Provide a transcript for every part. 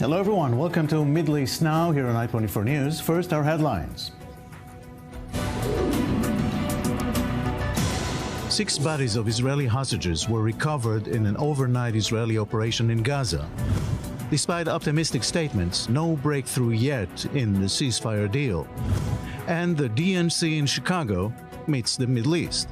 Hello everyone, welcome to Middle East Now here on I-24 News. First, our headlines. 6 bodies of Israeli hostages were recovered in an overnight Israeli operation in Gaza. Despite optimistic statements, no breakthrough yet in the ceasefire deal. And the DNC in Chicago meets the Middle East.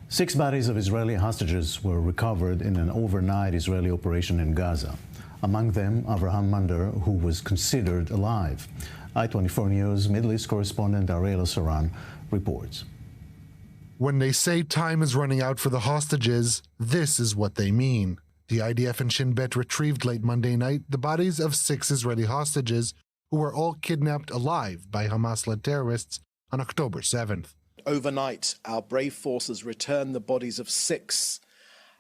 6 bodies of Israeli hostages were recovered in an overnight Israeli operation in Gaza. Among them, Avraham Mander, who was considered alive. I-24 News Middle East correspondent Ariel Saran reports. When they say time is running out for the hostages, this is what they mean. The IDF and Shin Bet retrieved late Monday night the bodies of 6 Israeli hostages who were all kidnapped alive by Hamas-led terrorists on October 7th. Overnight, our brave forces returned the bodies of 6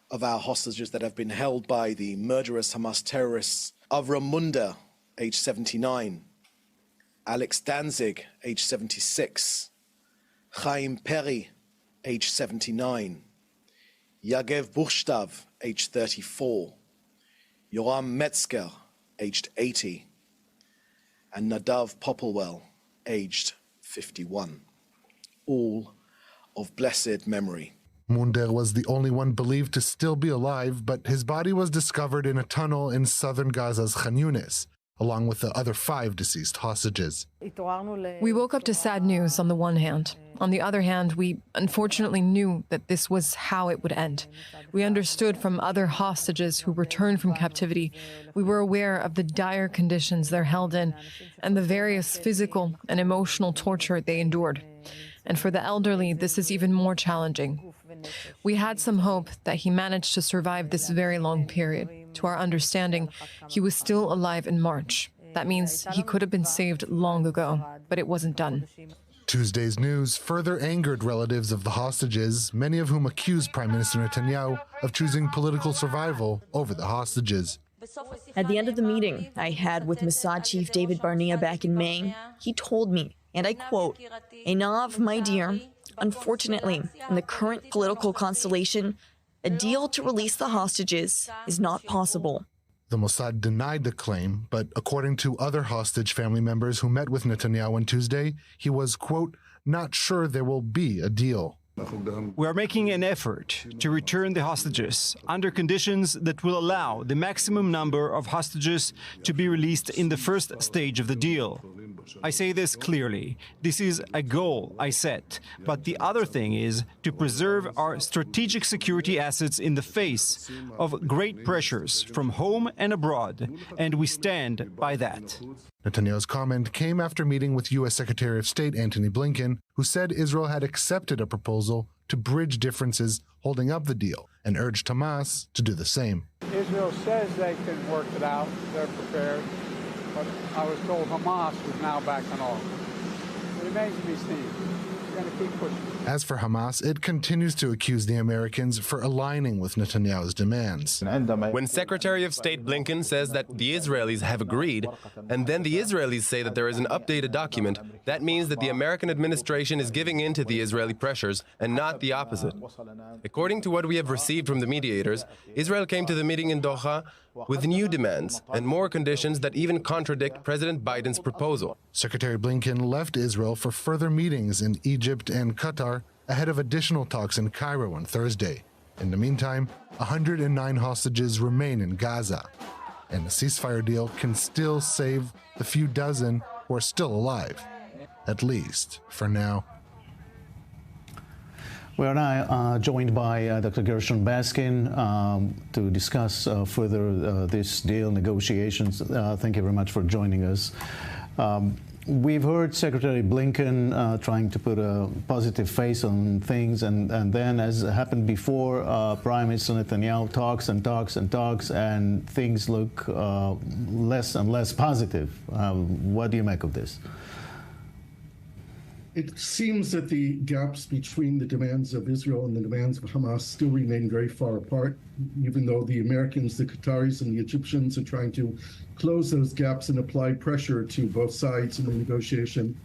of our hostages that have been held by the murderous Hamas terrorists. Avram Munda, age 79, Alex Danzig, age 76, Chaim Peri, age 79, Yagev Buchstav, age 34, Yoram Metzger, aged 80, and Nadav Popplewell, aged 51. All of blessed memory. Munder was the only one believed to still be alive, but his body was discovered in a tunnel in southern Gaza's Khan Yunis, along with the other 5 deceased hostages. We woke up to sad news on the one hand. On the other hand, we unfortunately knew that this was how it would end. We understood from other hostages who returned from captivity. We were aware of the dire conditions they're held in and the various physical and emotional torture they endured. And for the elderly, this is even more challenging. We had some hope that he managed to survive this very long period. To our understanding, he was still alive in March. That means he could have been saved long ago, but it wasn't done. Tuesday's news further angered relatives of the hostages, many of whom accused Prime Minister Netanyahu of choosing political survival over the hostages. At the end of the meeting I had with Mossad Chief David Barnea back in May, he told me, and I quote, "Einav, my dear, unfortunately, in the current political constellation, a deal to release the hostages is not possible." The Mossad denied the claim, but according to other hostage family members who met with Netanyahu on Tuesday, he was, quote, "not sure there will be a deal." We are making an effort to return the hostages under conditions that will allow the maximum number of hostages to be released in the first stage of the deal. I say this clearly. This is a goal I set. But the other thing is to preserve our strategic security assets in the face of great pressures from home and abroad, and we stand by that. Netanyahu's comment came after meeting with U.S. Secretary of State Antony Blinken, who said Israel had accepted a proposal to bridge differences holding up the deal and urged Hamas to do the same. Israel says they can work it out, they're prepared, but I was told Hamas was now backing off. It remains to be seen. We're going to keep pushing. As for Hamas, it continues to accuse the Americans for aligning with Netanyahu's demands. When Secretary of State Blinken says that the Israelis have agreed, and then the Israelis say that there is an updated document, that means that the American administration is giving in to the Israeli pressures and not the opposite. According to what we have received from the mediators, Israel came to the meeting in Doha with new demands and more conditions that even contradict President Biden's proposal. Secretary Blinken left Israel for further meetings in Egypt and Qatar ahead of additional talks in Cairo on Thursday. In the meantime, 109 hostages remain in Gaza, and the ceasefire deal can still save the few dozen who are still alive, at least for now. We are now joined by Dr. Gershon Baskin to discuss further this deal negotiations. Thank you very much for joining us. We've heard Secretary Blinken trying to put a positive face on things, and then, as happened before, Prime Minister Netanyahu talks and talks and talks, and things look less and less positive. What do you make of this? It seems that the gaps between the demands of Israel and the demands of Hamas still remain very far apart, even though the Americans, the Qataris, and the Egyptians are trying to close those gaps and apply pressure to both sides in the negotiation.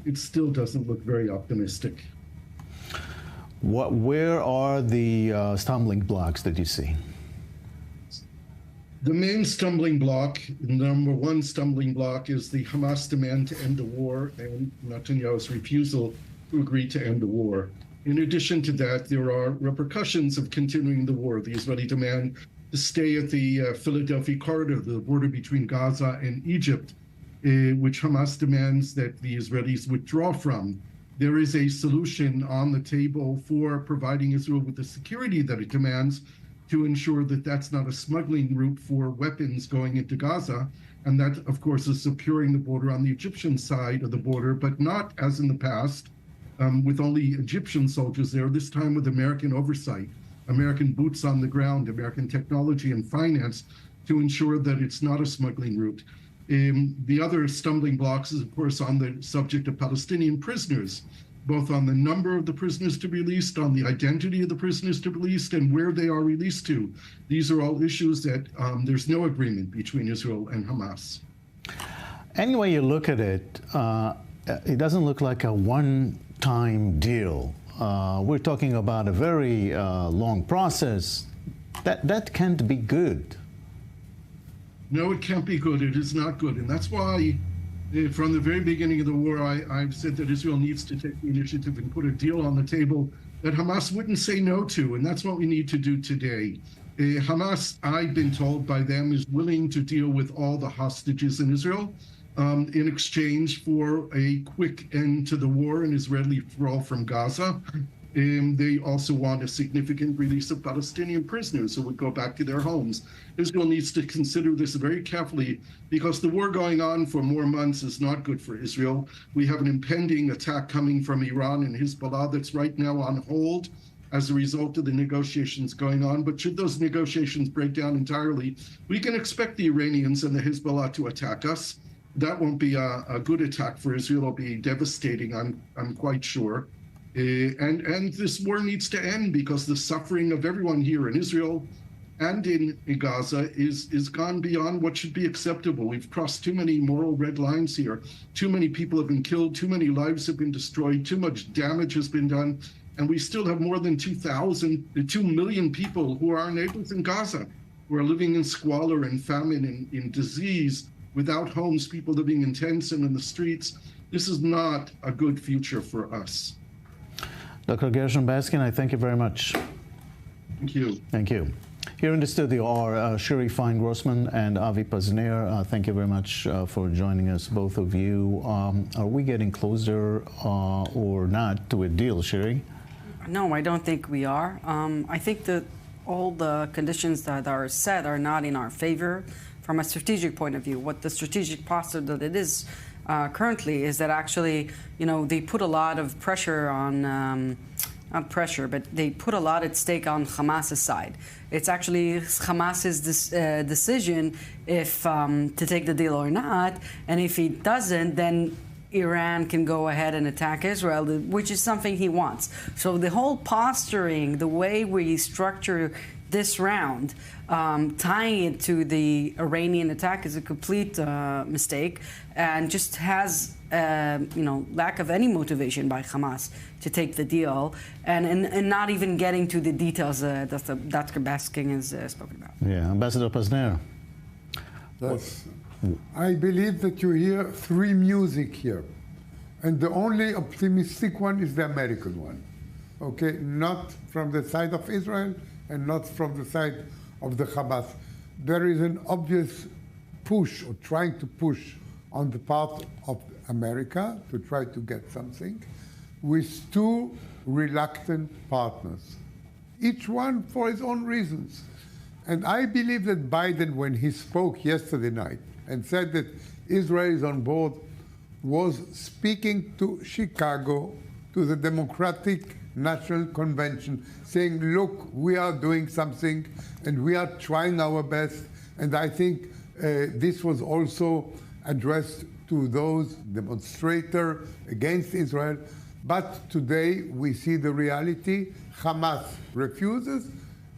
It still doesn't look very optimistic. Where are the stumbling blocks that you see? The main stumbling block, number one stumbling block, is the Hamas demand to end the war and Netanyahu's refusal to agree to end the war. In addition to that, there are repercussions of continuing the war. The Israeli demand to stay at the Philadelphia corridor, the border between Gaza and Egypt, which Hamas demands that the Israelis withdraw from. There is a solution on the table for providing Israel with the security that it demands to ensure that that's not a smuggling route for weapons going into Gaza. And that, of course, is securing the border on the Egyptian side of the border, but not as in the past, with only Egyptian soldiers there, this time with American oversight, American boots on the ground, American technology and finance to ensure that it's not a smuggling route. The other stumbling blocks is, of course, on the subject of Palestinian prisoners, both on the number of the prisoners to be released, on the identity of the prisoners to be released, and where they are released to. These are all issues that there's no agreement between Israel and Hamas. Any way you look at it, it doesn't look like a one-time deal. We're talking about a very long process. That can't be good. No, it can't be good. It is not good. And that's why from the very beginning of the war, I've said that Israel needs to take the initiative and put a deal on the table that Hamas wouldn't say no to. And that's what we need to do today. Hamas, I've been told by them, is willing to deal with all the hostages in Israel in exchange for a quick end to the war and Israeli withdrawal from Gaza. They also want a significant release of Palestinian prisoners who would go back to their homes. Israel needs to consider this very carefully because the war going on for more months is not good for Israel. We have an impending attack coming from Iran and Hezbollah that's right now on hold as a result of the negotiations going on. But should those negotiations break down entirely, we can expect the Iranians and the Hezbollah to attack us. That won't be a good attack for Israel. It'll be devastating, I'm quite sure. And this war needs to end because the suffering of everyone here in Israel and in Gaza is gone beyond what should be acceptable. We've crossed too many moral red lines here. Too many people have been killed. Too many lives have been destroyed. Too much damage has been done. And we still have more than 2 million people who are our neighbors in Gaza, who are living in squalor and famine, in disease, without homes, people living in tents and in the streets. This is not a good future for us. Dr. Gershon Baskin, I thank you very much. Thank you. Thank you. Here in the studio are Shiri Fein-Grossman and Avi Pazner. Thank you very much for joining us, both of you. Are we getting closer or not to a deal, Shiri? No, I don't think we are. I think that all the conditions that are set are not in our favor from a strategic point of view. What the strategic posture that it is currently is that actually, they put a lot of pressure on, not pressure, but they put a lot at stake on Hamas's side. It's actually Hamas's decision if to take the deal or not, and if he doesn't, then Iran can go ahead and attack Israel, which is something he wants. So the whole posturing, the way we structure this round, tying it to the Iranian attack is a complete mistake and just has, lack of any motivation by Hamas to take the deal and not even getting to the details that Dr. Baskin has spoken about. Yeah, Ambassador Pazner. Yes. I believe that you hear three music here, and the only optimistic one is the American one. Okay, not from the side of Israel and not from the side of the Hamas. There is an obvious push, or trying to push, on the part of America to try to get something, with two reluctant partners, each one for his own reasons. And I believe that Biden, when he spoke yesterday night and said that Israel is on board, was speaking to Chicago, to the Democratic National Convention, saying, look, we are doing something and we are trying our best. And I think this was also addressed to those demonstrators against Israel. But today we see the reality. Hamas refuses,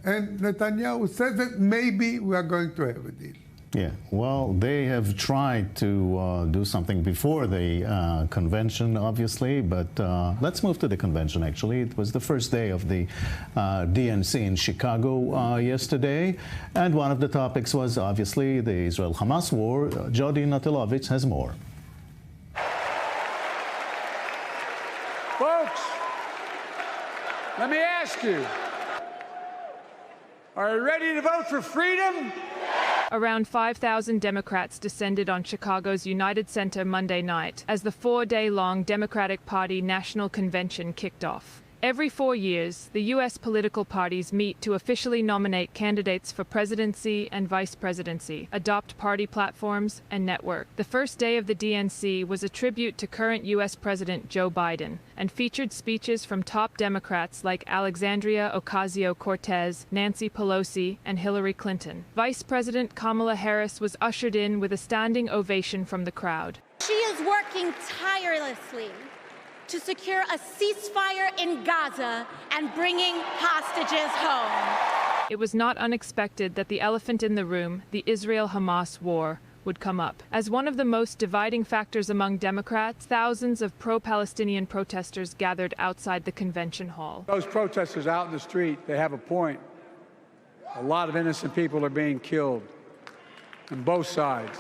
and Netanyahu says that maybe we are going to have a deal. Yeah, well, they have tried to do something before the convention, obviously, but let's move to the convention, actually. It was the first day of the DNC in Chicago yesterday, and one of the topics was obviously the Israel-Hamas war. Jody Natilovich has more. Folks, let me ask you, are you ready to vote for freedom? Around 5,000 Democrats descended on Chicago's United Center Monday night as the 4-day-long Democratic Party National Convention kicked off. Every 4 years, the U.S. political parties meet to officially nominate candidates for presidency and vice presidency, adopt party platforms, and network. The first day of the DNC was a tribute to current U.S. President Joe Biden and featured speeches from top Democrats like Alexandria Ocasio-Cortez, Nancy Pelosi, and Hillary Clinton. Vice President Kamala Harris was ushered in with a standing ovation from the crowd. She is working tirelessly to secure a ceasefire in Gaza and bringing hostages home. It was not unexpected that the elephant in the room, the Israel-Hamas war, would come up. As one of the most dividing factors among Democrats, thousands of pro-Palestinian protesters gathered outside the convention hall. Those protesters out in the street, they have a point. A lot of innocent people are being killed on both sides.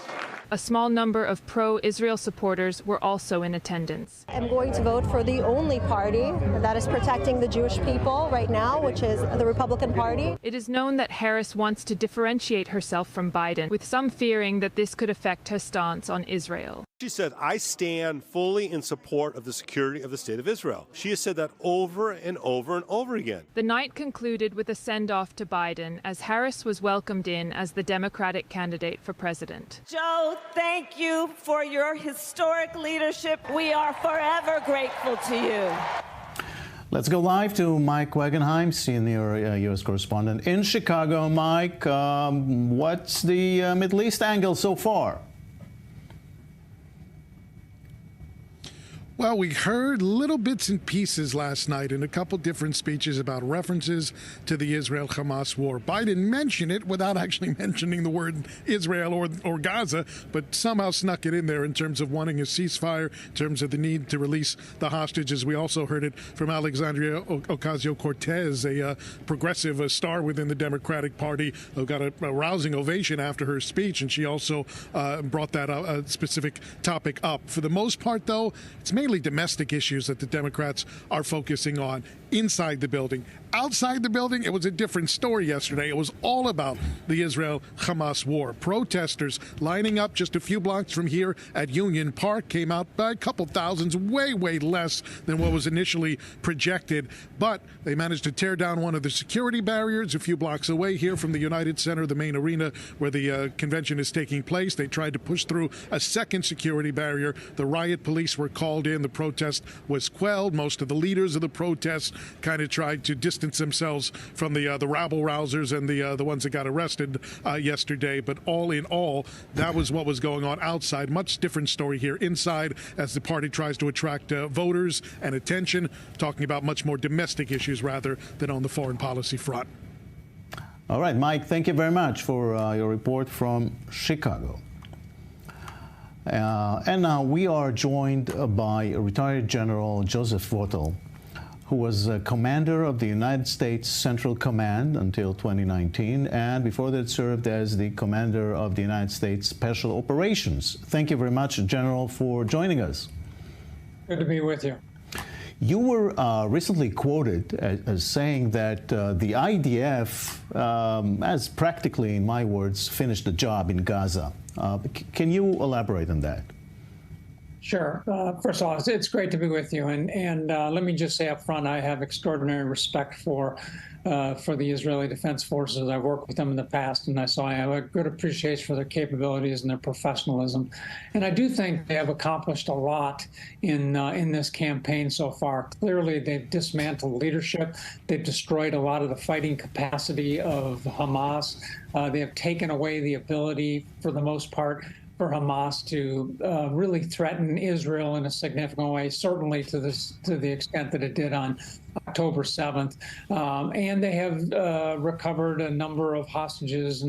A small number of pro-Israel supporters were also in attendance. I'm going to vote for the only party that is protecting the Jewish people right now, which is the Republican Party. It is known that Harris wants to differentiate herself from Biden, with some fearing that this could affect her stance on Israel. She said, I stand fully in support of the security of the state of Israel. She has said that over and over and over again. The night concluded with a send-off to Biden as Harris was welcomed in as the Democratic candidate for president. Joe, thank you for your historic leadership. We are forever grateful to you. Let's go live to Mike Wagenheim, senior U.S. correspondent in Chicago. Mike, what's the Middle East angle so far? Well, we heard little bits and pieces last night in a couple different speeches about references to the Israel-Hamas war. Biden mentioned it without actually mentioning the word Israel or Gaza, but somehow snuck it in there in terms of wanting a ceasefire, in terms of the need to release the hostages. We also heard it from Alexandria Ocasio-Cortez, a progressive star within the Democratic Party, who got a rousing ovation after her speech, and she also brought that specific topic up. For the most part, though, it's mainly domestic issues that the Democrats are focusing on inside the building. Outside the building, it was a different story yesterday. It was all about the Israel-Hamas war. Protesters lining up just a few blocks from here at Union Park came out by a couple thousands, way less than what was initially projected. But they managed to tear down one of the security barriers a few blocks away here from the United Center, the main arena where the convention is taking place. They tried to push through a second security barrier. The riot police were called in. The protest was quelled. Most of the leaders of the protest kind of tried to distance themselves from the rabble-rousers and the ones that got arrested yesterday. But all in all, that was what was going on outside. Much different story here inside as the party tries to attract voters and attention, talking about much more domestic issues rather than on the foreign policy front. All right, Mike, thank you very much for your report from Chicago. And now we are joined by retired General Joseph Votel, who was commander of the United States Central Command until 2019, and before that served as the commander of the United States Special Operations. Thank you very much, General, for joining us. Good to be with you. You were recently quoted as saying that the IDF has practically, in my words, finished the job in Gaza. Can you elaborate on that? Sure. First of all, it's great to be with you. And let me just say up front, I have extraordinary respect for the Israeli Defense Forces. I've worked with them in the past, and so I have a good appreciation for their capabilities and their professionalism. And I do think they have accomplished a lot in this campaign so far. Clearly, they've dismantled leadership. They've destroyed a lot of the fighting capacity of Hamas. They have taken away the ability, for the most part, for Hamas to really threaten Israel in a significant way, certainly to the extent that it did on October 7th, and they have recovered a number of hostages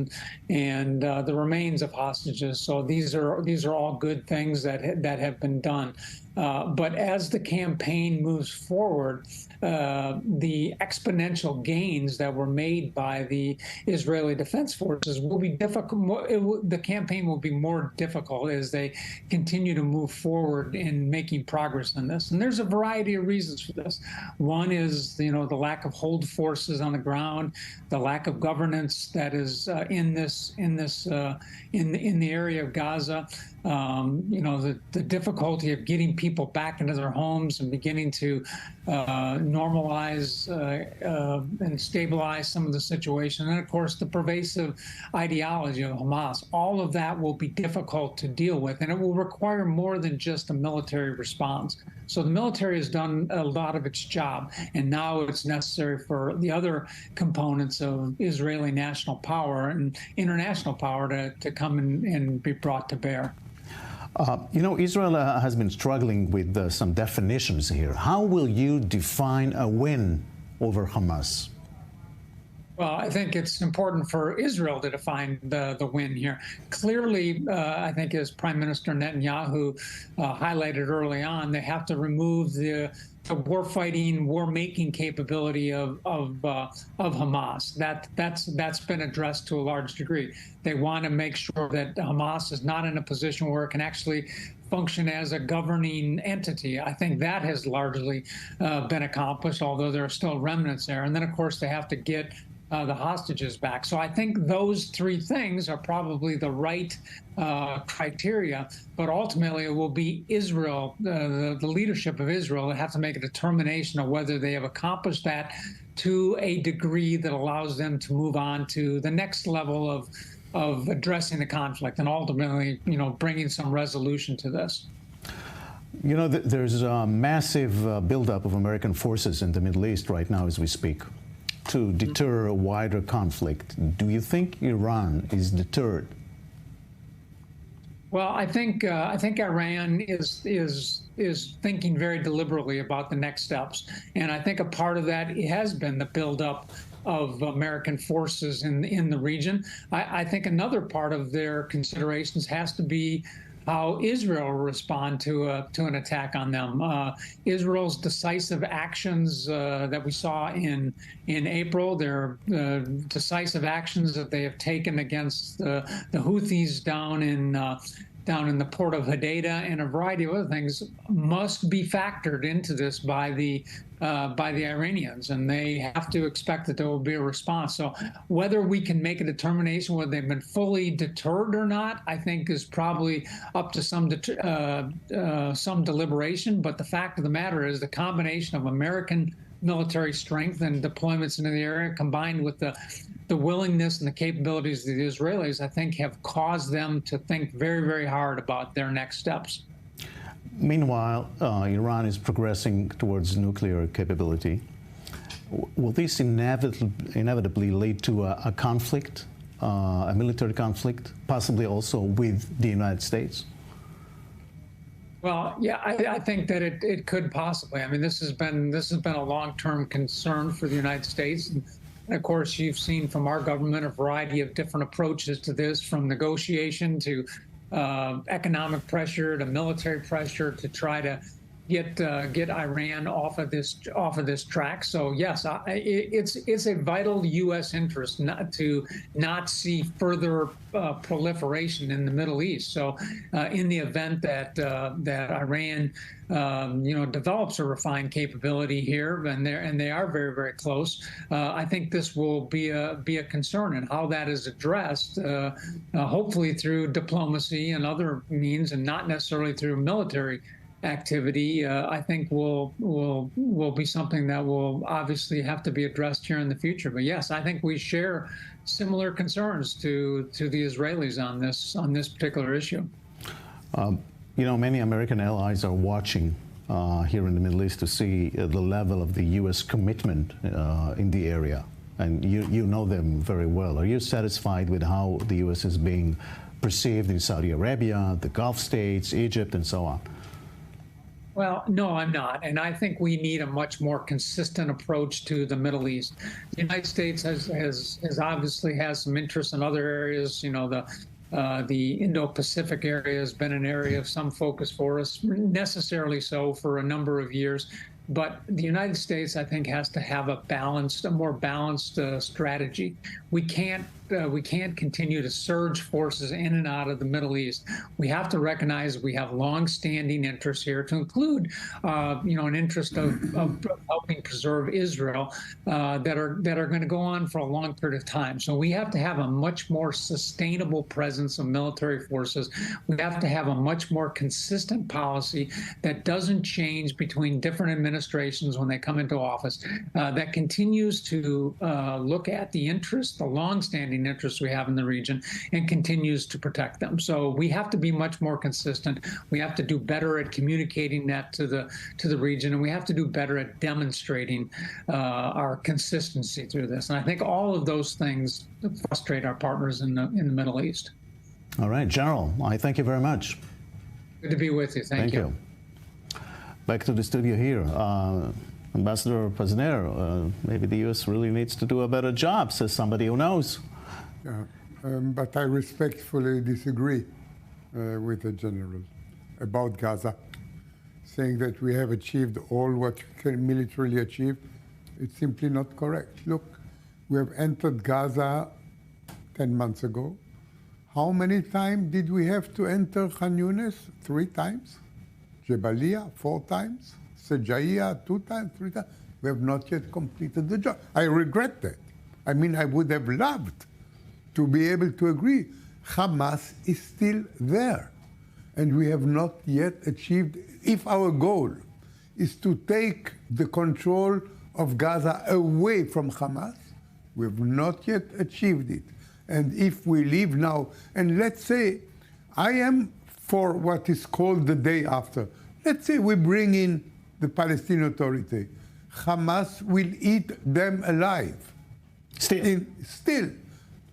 and the remains of hostages. So these are all good things that have been done. But as the campaign moves forward, the exponential gains that were made by the Israeli Defense Forces will be difficult. The campaign will be more difficult as they continue to move forward in making progress in this. And there's a variety of reasons for this. One is, the lack of hold forces on the ground, the lack of governance that is in the area of Gaza. The difficulty of getting people back into their homes and beginning to normalize and stabilize some of the situation. And of course, the pervasive ideology of Hamas. All of that will be difficult to deal with, and it will require more than just a military response. So the military has done a lot of its job, and now it's necessary for the other components of Israeli national power and international power to come and be brought to bear. Israel has been struggling with some definitions here. How will you define a win over Hamas? Well, I think it's important for Israel to define the win here. Clearly, I think as Prime Minister Netanyahu highlighted early on, they have to remove the war-fighting, war-making capability of Hamas. That's been addressed to a large degree. They want to make sure that Hamas is not in a position where it can actually function as a governing entity. I think that has largely been accomplished, although there are still remnants there. And then, of course, they have to get the hostages back. So I think those three things are probably the right criteria, but ultimately it will be Israel, the leadership of Israel, that have to make a determination of whether they have accomplished that to a degree that allows them to move on to the next level of addressing the conflict and ultimately, bringing some resolution to this. There's a massive buildup of American forces in the Middle East right now as we speak to deter a wider conflict. Do you think Iran is deterred? Well, I think Iran is thinking very deliberately about the next steps, and I think a part of that has been the buildup of American forces in the region. I think another part of their considerations has to be how Israel will respond to an attack on them. Israel's decisive actions that we saw in April, their decisive actions that they have taken against the Houthis down in the port of Hodeidah and a variety of other things must be factored into this by the Iranians, and they have to expect that there will be a response. So whether we can make a determination whether they've been fully deterred or not, I think is probably up to some deliberation. But the fact of the matter is the combination of American military strength and deployments into the area combined with the willingness and the capabilities of the Israelis, I think, have caused them to think very, very hard about their next steps. Meanwhile, Iran is progressing towards nuclear capability. Will this inevitably lead to a conflict, a military conflict, possibly also with the United States? Well, yeah, I think that it could possibly. I mean, this has been a long-term concern for the United States. And of course, you've seen from our government a variety of different approaches to this, from negotiation to economic pressure to military pressure to try to get Iran off of this track. So yes, it's a vital U.S. interest not to see further proliferation in the Middle East. So in the event that Iran develops a refined capability here, and they are very, very close, I think this will be a concern, and how that is addressed, hopefully through diplomacy and other means, and not necessarily through military activity, I think will be something that will obviously have to be addressed here in the future. But yes, I think we share similar concerns to the Israelis on this particular issue. Many American allies are watching here in the Middle East to see the level of the U.S. commitment in the area, and you know them very well. Are you satisfied with how the U.S. is being perceived in Saudi Arabia, the Gulf states, Egypt, and so on? Well, no, I'm not. And I think we need a much more consistent approach to the Middle East. The United States has obviously has some interest in other areas. You know, the Indo-Pacific area has been an area of some focus for us, necessarily so for a number of years. But the United States, I think, has to have a more balanced strategy. We can't continue to surge forces in and out of the Middle East. We have to recognize we have long-standing interests here, to include, an interest of helping preserve Israel that are going to go on for a long period of time. So we have to have a much more sustainable presence of military forces. We have to have a much more consistent policy that doesn't change between different administrations when they come into office, that continues to look at the interests, the long-standing interests we have in the region, and continues to protect them. So we have to be much more consistent. We have to do better at communicating that to the region, and we have to do better at demonstrating our consistency through this. And I think all of those things frustrate our partners in the Middle East. All right, General, I thank you very much. Good to be with you. Thank you. Back to the studio here. Ambassador Pazner, maybe the U.S. really needs to do a better job, says somebody who knows. But I respectfully disagree with the General about Gaza, saying that we have achieved all what we can militarily achieve. It's simply not correct. Look, we have entered Gaza 10 months ago. How many times did we have to enter Khan Yunis? 3 times. Jabalia, 4 times. Sejaiya, 2 times, 3 times. We have not yet completed the job. I regret that. I mean, I would have loved to be able to agree. Hamas is still there. And we have not yet achieved, if our goal is to take the control of Gaza away from Hamas, we have not yet achieved it. And if we leave now, and let's say, I am for what is called the day after. Let's say we bring in the Palestinian Authority. Hamas will eat them alive. Still,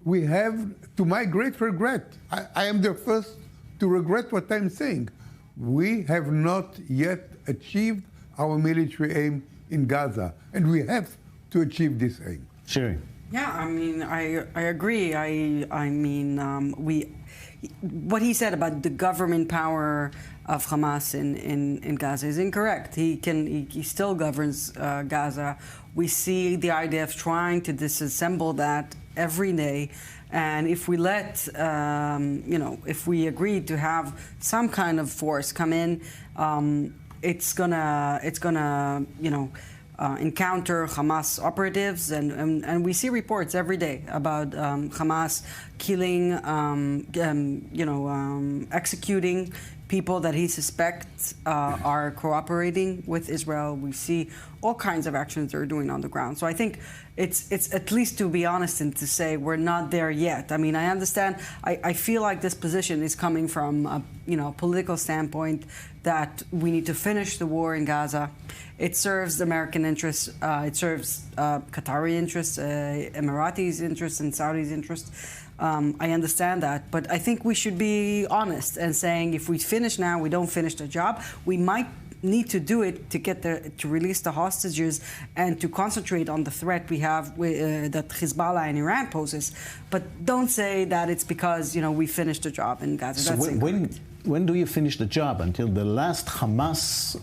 we have, to my great regret, I am the first to regret what I'm saying. We have not yet achieved our military aim in Gaza, and we have to achieve this aim. Sure. Yeah, I mean, I agree. I mean, what he said about the government power of Hamas in Gaza is incorrect. He still governs Gaza. We see the idea of trying to disassemble that every day. And if we let, if we agree to have some kind of force come in, it's gonna, encounter Hamas operatives, and we see reports every day about Hamas killing, executing people that he suspects are cooperating with Israel. We see all kinds of actions they're doing on the ground. So I think it's at least to be honest and to say we're not there yet. I mean, I understand. I feel like this position is coming from a political standpoint that we need to finish the war in Gaza. It serves American interests. It serves Qatari interests, Emiratis' interests, and Saudis' interests. I understand that, but I think we should be honest and saying if we finish now, we don't finish the job. We might need to do it to get to release the hostages and to concentrate on the threat we have that Hezbollah and Iran poses. But don't say that it's because we finished the job in Gaza. So when do you finish the job? Until the last Hamas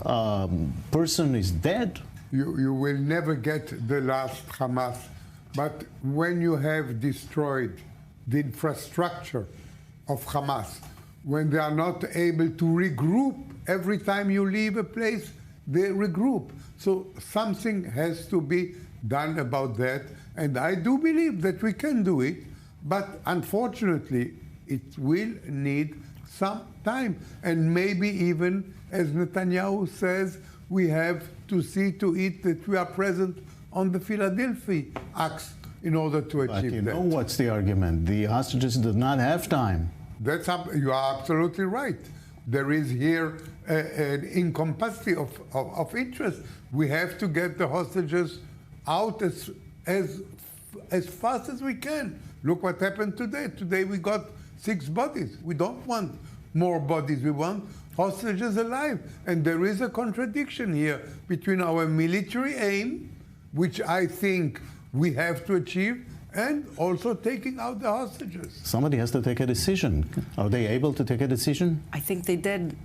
person is dead? You will never get the last Hamas. But when you have destroyed the infrastructure of Hamas, when they are not able to regroup, every time you leave a place, they regroup. So something has to be done about that. And I do believe that we can do it, but unfortunately, it will need some time. And maybe even, as Netanyahu says, we have to see to it that we are present on the Philadelphia Acts in order to achieve that. But you know what's the argument? The hostages did not have time. You are absolutely right. There is here an incapacity of interest. We have to get the hostages out as fast as we can. Look what happened today. Today we got 6 bodies. We don't want more bodies. We want hostages alive. And there is a contradiction here between our military aim, which I think we have to achieve, and also taking out the hostages. Somebody has to take a decision. Are they able to take a decision? I think they did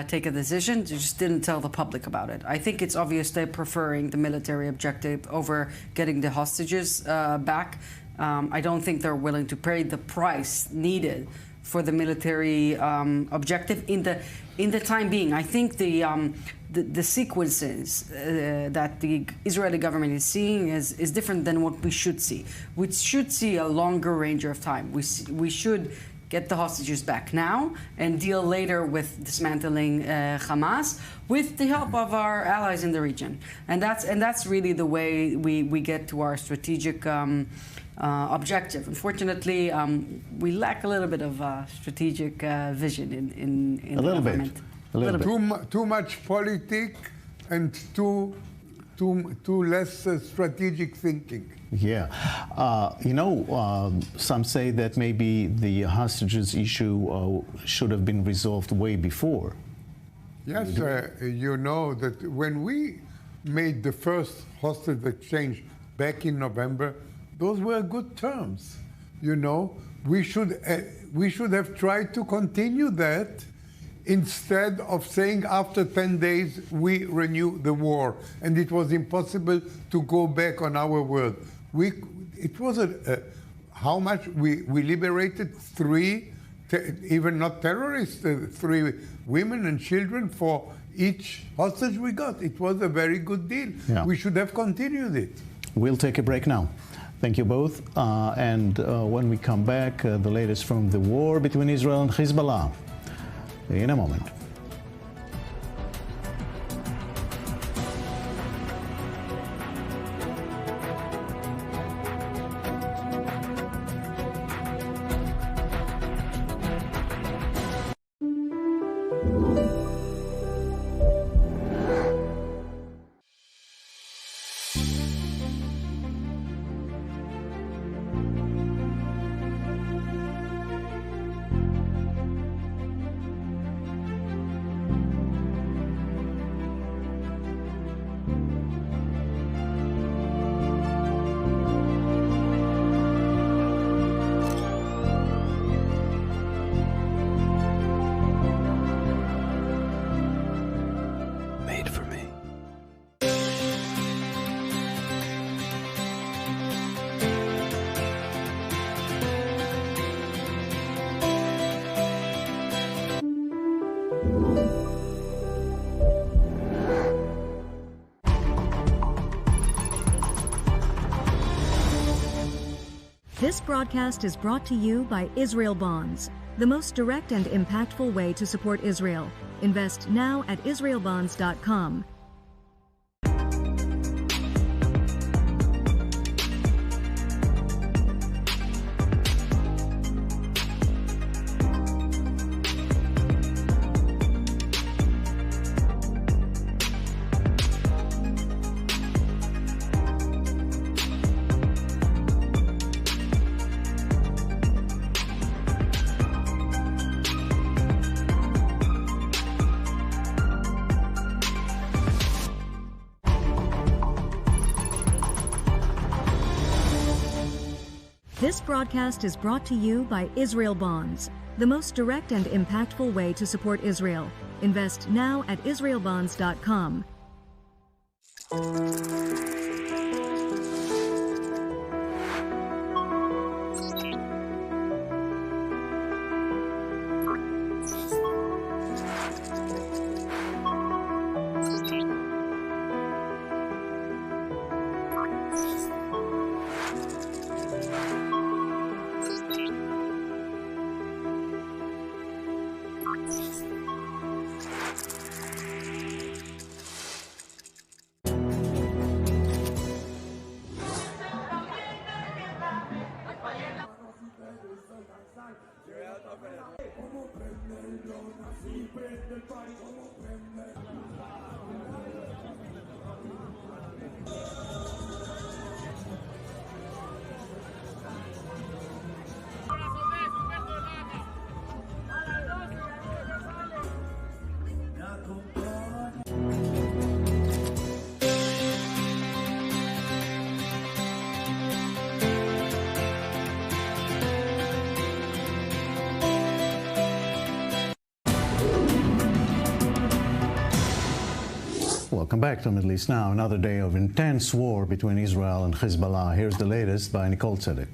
take a decision, they just didn't tell the public about it. I think it's obvious they're preferring the military objective over getting the hostages back. I don't think they're willing to pay the price needed for the military objective in the time being. I think the sequences that the Israeli government is seeing is different than what we should see. We should see a longer range of time. We should get the hostages back now and deal later with dismantling Hamas with the help of our allies in the region. And that's really the way we get to our strategic objective. Unfortunately, we lack a little bit of strategic vision in the government. A little bit. Too much politics and too less strategic thinking. Yeah. Some say that maybe the hostages issue should have been resolved way before. Yes, you know that when we made the first hostage exchange back in November, those were good terms. You know, we should have tried to continue that instead of saying after 10 days we renew the war, and it was impossible to go back on our word. It was how much we liberated three, even not terrorists, 3 women and children for each hostage we got. It was a very good deal. Yeah. We should have continued it. We'll take a break now. Thank you both. And when we come back, the latest from the war between Israel and Hezbollah. In a moment. This broadcast is brought to you by Israel Bonds, the most direct and impactful way to support Israel. Invest now at israelbonds.com. This broadcast is brought to you by Israel Bonds, the most direct and impactful way to support Israel. Invest now at israelbonds.com. Welcome back to Middle East Now. Another day of intense war between Israel and Hezbollah. Here's the latest by Nicole Tzedek.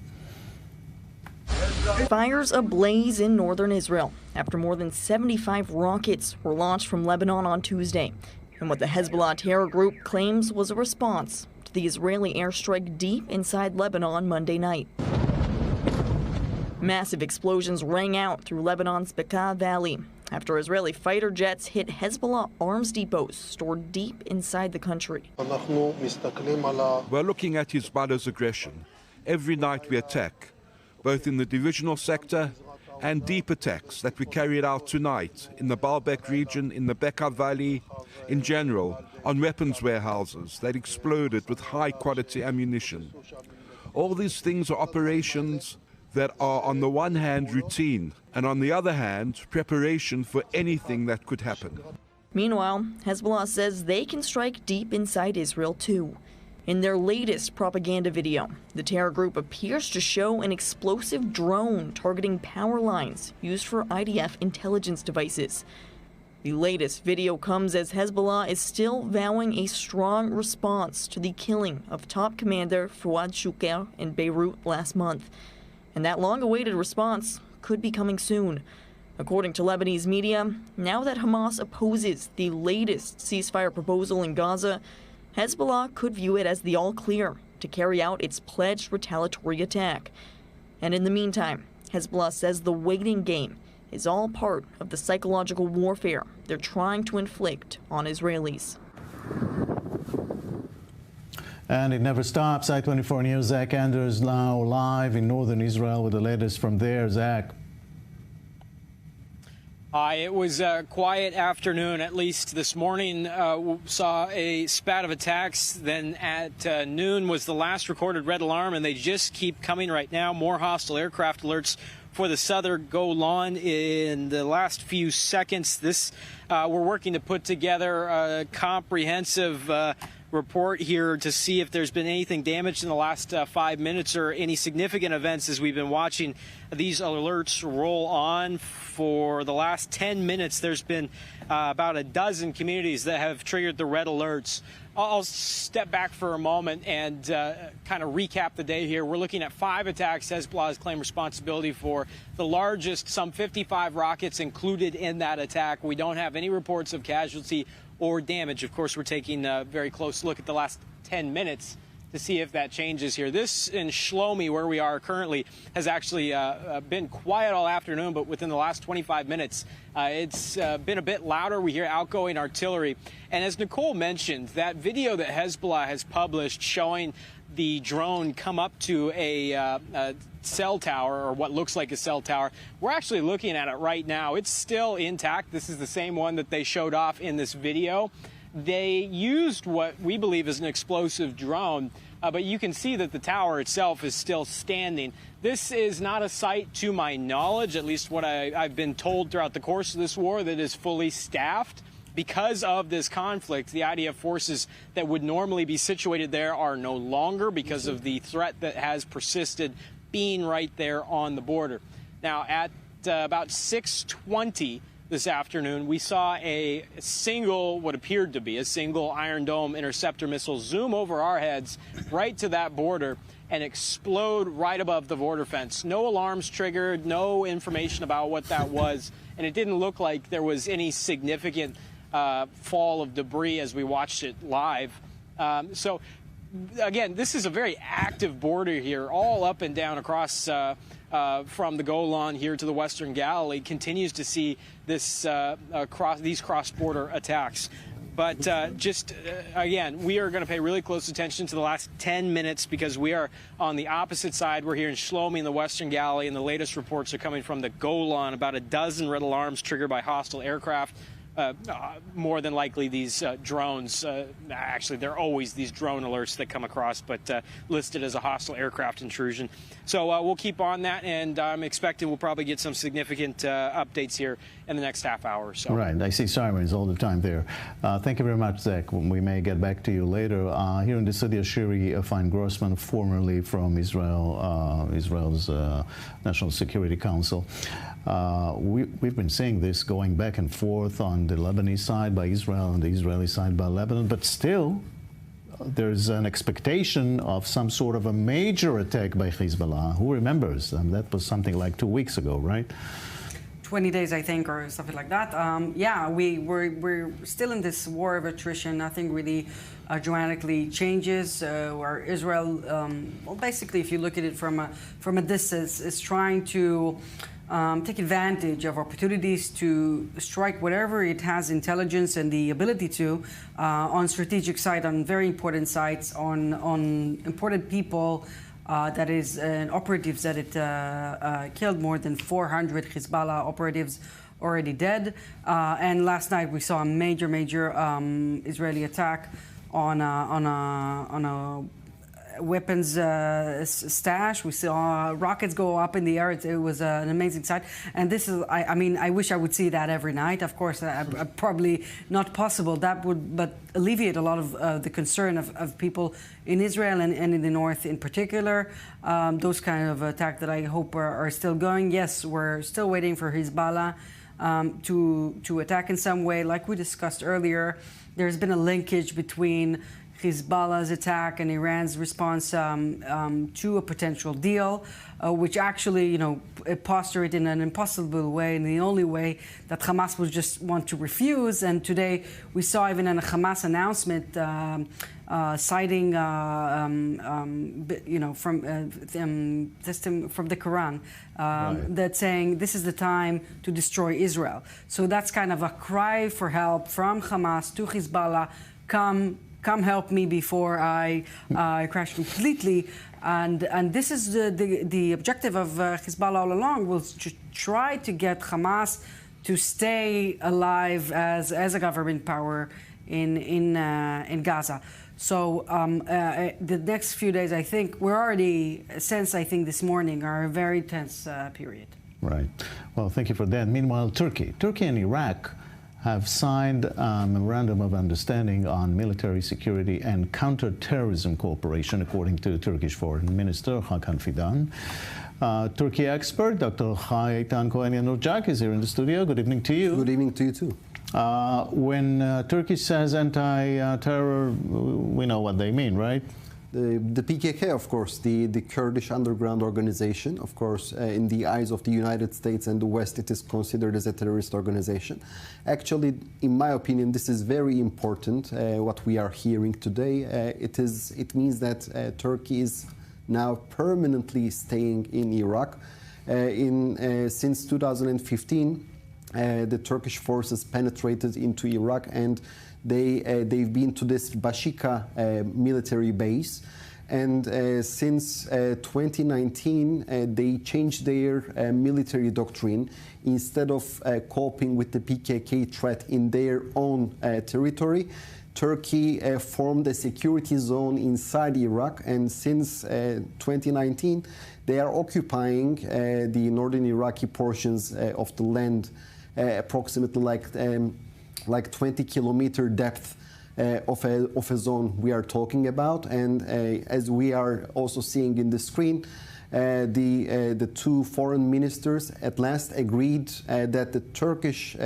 Fires ablaze in northern Israel after more than 75 rockets were launched from Lebanon on Tuesday, and what the Hezbollah terror group claims was a response to the Israeli airstrike deep inside Lebanon Monday night. Massive explosions rang out through Lebanon's Bekaa Valley after Israeli fighter jets hit Hezbollah arms depots stored deep inside the country. We're looking at Hezbollah's aggression. Every night we attack, both in the divisional sector and deep attacks that we carried out tonight in the Baalbek region, in the Bekaa Valley, in general, on weapons warehouses that exploded with high-quality ammunition. All these things are operations that are on the one hand routine and on the other hand preparation for anything that could happen. Meanwhile, Hezbollah says they can strike deep inside Israel too. In their latest propaganda video, the terror group appears to show an explosive drone targeting power lines used for IDF intelligence devices. The latest video comes as Hezbollah is still vowing a strong response to the killing of top commander Fouad Shukr in Beirut last month. And that long-awaited response could be coming soon. According to Lebanese media, now that Hamas opposes the latest ceasefire proposal in Gaza, Hezbollah could view it as the all-clear to carry out its pledged retaliatory attack. And in the meantime, Hezbollah says the waiting game is all part of the psychological warfare they're trying to inflict on Israelis. And it never stops. I-24 News' Zach Anders now live in northern Israel with the latest from there. Zach. It was a quiet afternoon, at least this morning. Saw a spat of attacks. Then at noon was the last recorded red alarm, and they just keep coming right now. More hostile aircraft alerts for the southern Golan in the last few seconds. We're working to put together a comprehensive report here to see if there's been anything damaged in the last 5 minutes or any significant events as we've been watching these alerts roll on. For the last 10 minutes, there's been about a dozen communities that have triggered the red alerts. I'll step back for a moment and kind of recap the day here. We're looking at 5 attacks Hezbollah has claimed responsibility for. The largest, some 55 rockets included in that attack. We don't have any reports of casualty or damage. Of course, we're taking a very close look at the last 10 minutes to see if that changes here. This in Shlomi, where we are currently, has actually been quiet all afternoon, but within the last 25 minutes, it's been a bit louder. We hear outgoing artillery. And as Nicole mentioned, that video that Hezbollah has published showing the drone come up to a cell tower, or what looks like a cell tower, we're actually looking at it right now. It's still intact. This is the same one that they showed off in this video. They used what we believe is an explosive drone, but you can see that the tower itself is still standing. This is not a site, to my knowledge, at least what I've been told throughout the course of this war, that is fully staffed. Because of this conflict, the IDF forces that would normally be situated there are no longer, because of the threat that has persisted being right there on the border. Now, at about 6:20 this afternoon, we saw a single, what appeared to be a single Iron Dome interceptor missile zoom over our heads right to that border and explode right above the border fence. No alarms triggered, no information about what that was, and it didn't look like there was any significant fall of debris as we watched it live. So, again, this is a very active border here, all up and down across from the Golan here to the Western Galilee. Continues to see this these cross-border attacks. But again, we are going to pay really close attention to the last 10 minutes because we are on the opposite side. We're here in Shlomi in the Western Galilee, and the latest reports are coming from the Golan. About a dozen red alarms triggered by hostile aircraft. More than likely these drones, actually there are always these drone alerts that come across, but listed as a hostile aircraft intrusion. So we'll keep on that, and I'm expecting we'll probably get some significant updates here in the next half hour or so. Right, I see sirens all the time there. Thank you very much, Zach. We may get back to you later. Here in the city of Shiri, Fine Grossman, formerly from Israel's National Security Council. We've been seeing this going back and forth on the Lebanese side by Israel and the Israeli side by Lebanon, but still there's an expectation of some sort of a major attack by Hezbollah. Who remembers? That was something like 2 weeks ago, right? 20 days, I think, or something like that. Yeah, we're still in this war of attrition. Nothing really dramatically changes. Where Israel, well, basically, if you look at it from a distance, is trying to take advantage of opportunities to strike whatever it has intelligence and the ability to on strategic site, on very important sites, on important people. That is, operatives that it killed more than 400 Hezbollah operatives already dead. And last night we saw a major Israeli attack on a weapons stash. We saw rockets go up in the air. It was an amazing sight. And this is, I mean, I wish I would see that every night. Of course, probably not possible. That would, but alleviate a lot of the concern of people in Israel and in the north in particular. Those kind of attacks that I hope are still going. Yes, we're still waiting for Hezbollah to attack in some way. Like we discussed earlier, there's been a linkage between Hezbollah's attack and Iran's response to a potential deal, which actually, you know, posture in an impossible way, and the only way that Hamas would just want to refuse. And today we saw even in a Hamas announcement citing, you know, from the Quran, that saying this is the time to destroy Israel. So that's kind of a cry for help from Hamas to Hezbollah. Come help me before I crash completely. And this is the objective of Hezbollah all along, was to try to get Hamas to stay alive as a government power in Gaza. So the next few days, I think, we're already, since I think this morning, are a very tense period. Right. Well, thank you for that. Meanwhile, Turkey and Iraq have signed a memorandum of understanding on military security and counterterrorism cooperation, according to Turkish Foreign Minister Hakan Fidan. Turkey expert Dr. Hayitan Kohen-Nurcak is here in the studio. Good evening to you. Good evening to you too. When Turkey says anti-terror, we know what they mean, right? The PKK, of course, the Kurdish underground organization, of course, in the eyes of the United States and the West, it is considered as a terrorist organization. Actually, in my opinion, this is very important, what we are hearing today. It means that Turkey is now permanently staying in Iraq. Since 2015, the Turkish forces penetrated into Iraq, and they've been to this Bashika military base, and since 2019 they changed their military doctrine. Instead of coping with the PKK threat in their own territory, Turkey formed a security zone inside Iraq, and since 2019 they are occupying the northern Iraqi portions of the land, approximately like 20-kilometer depth of a zone we are talking about. And as we are also seeing in the screen, the two foreign ministers at last agreed that the Turkish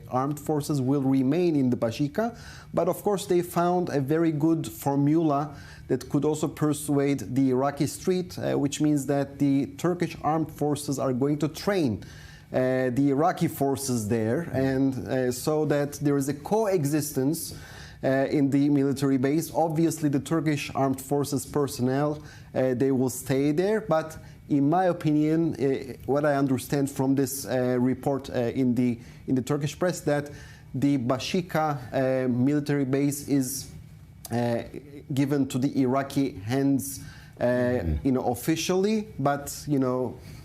armed forces will remain in the Bashika, but of course they found a very good formula that could also persuade the Iraqi street, which means that the Turkish armed forces are going to train the Iraqi forces there, and so that there is a coexistence in the military base. Obviously, the Turkish armed forces personnel, they will stay there, but in my opinion, what I understand from this report in the Turkish press, that the Bashika military base is given to the Iraqi hands, officially, but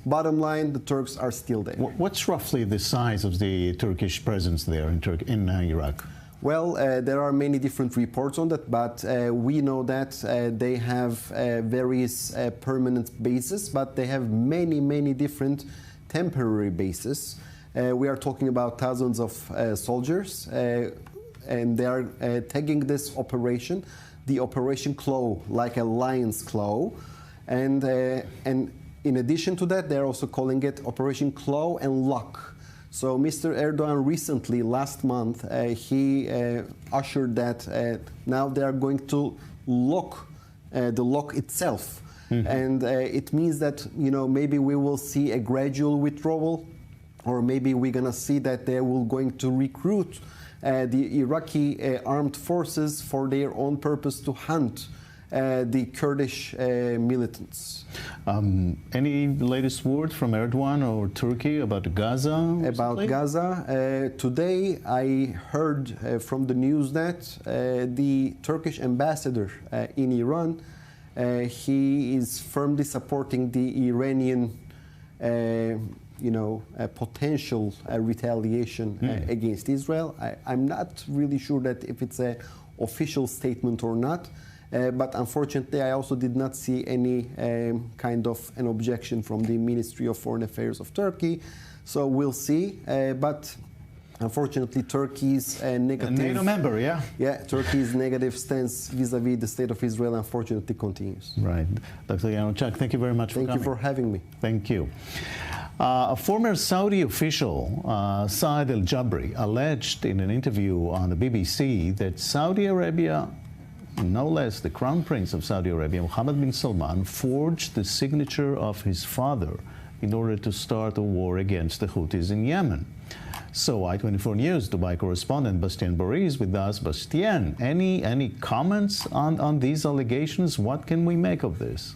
bottom line, the Turks are still there. What's roughly the size of the Turkish presence there in Iraq? Well, there are many different reports on that, but we know that they have various permanent bases, but they have many different temporary bases. We are talking about thousands of soldiers, and they are tagging this operation, the Operation Claw, like a lion's claw, and In addition to that, they're also calling it Operation Claw and Lock. So Mr. Erdogan recently, last month, he ushered that now they are going to lock the lock itself. And it means that, maybe we will see a gradual withdrawal, or maybe we're going to see that they will going to recruit the Iraqi armed forces for their own purpose to hunt the Kurdish militants. Any latest word from Erdogan or Turkey about Gaza? Recently? About Gaza, today I heard from the news that the Turkish ambassador in Iran, he is firmly supporting the Iranian potential retaliation against Israel. I'm not really sure that if it's an official statement or not, but unfortunately I also did not see any kind of an objection from the Ministry of Foreign Affairs of Turkey. So we'll see, but unfortunately Turkey's negative... NATO member, yeah? Yeah, Turkey's negative stance vis-a-vis the state of Israel unfortunately continues. Right. Dr. Yanuchak, thank you very much for coming. Thank you for having me. Thank you. A former Saudi official, Saad al-Jabri, alleged in an interview on the BBC that Saudi Arabia, no less the Crown Prince of Saudi Arabia, Mohammed bin Salman, forged the signature of his father in order to start a war against the Houthis in Yemen. So I-24 News Dubai correspondent Bastien Bory is with us. Bastien, any comments on these allegations? What can we make of this?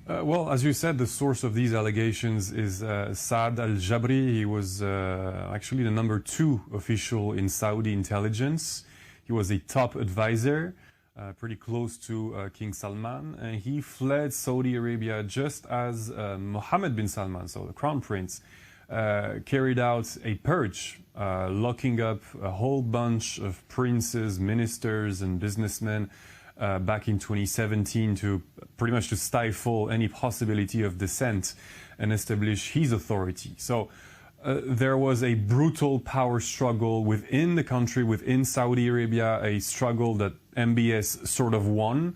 Well, as you said, the source of these allegations is Saad al-Jabri. He was actually the #2 official in Saudi intelligence. He was a top advisor, pretty close to King Salman. And he fled Saudi Arabia just as Mohammed bin Salman, so the crown prince, carried out a purge, locking up a whole bunch of princes, ministers, and businessmen back in 2017 to pretty much to stifle any possibility of dissent and establish his authority. So there was a brutal power struggle within the country, within Saudi Arabia, a struggle that MBS sort of won.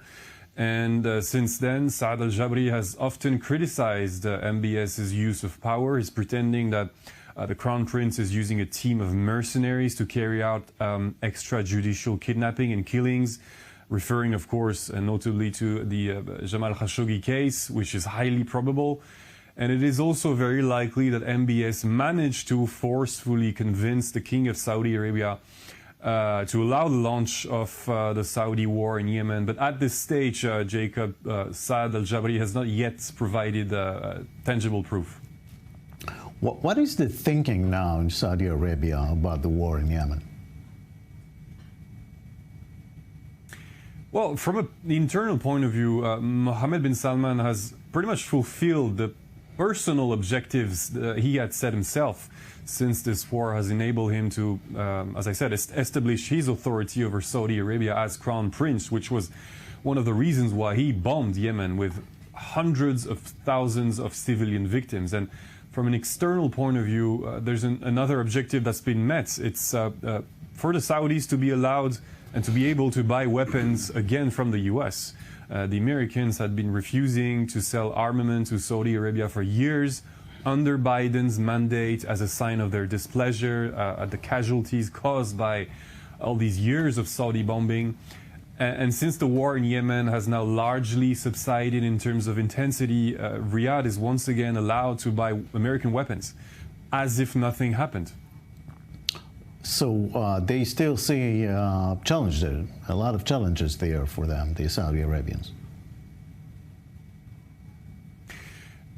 And since then, Saad al-Jabri has often criticized MBS's use of power. He's pretending that the Crown Prince is using a team of mercenaries to carry out extrajudicial kidnapping and killings, referring, of course, notably to the Jamal Khashoggi case, which is highly probable. And it is also very likely that MBS managed to forcefully convince the King of Saudi Arabia to allow the launch of the Saudi war in Yemen. But at this stage, Jacob, Saad al-Jabri has not yet provided tangible proof. What is the thinking now in Saudi Arabia about the war in Yemen? Well, from an internal point of view, Mohammed bin Salman has pretty much fulfilled the personal objectives he had set himself, since this war has enabled him to, as I said, establish his authority over Saudi Arabia as crown prince, which was one of the reasons why he bombed Yemen with hundreds of thousands of civilian victims. And from an external point of view, there's another objective that's been met. It's for the Saudis to be allowed and to be able to buy weapons again from the US. The Americans had been refusing to sell armament to Saudi Arabia for years under Biden's mandate as a sign of their displeasure at the casualties caused by all these years of Saudi bombing. And since the war in Yemen has now largely subsided in terms of intensity, Riyadh is once again allowed to buy American weapons as if nothing happened. So they still see challenges, a lot of challenges there for them, the Saudi Arabians.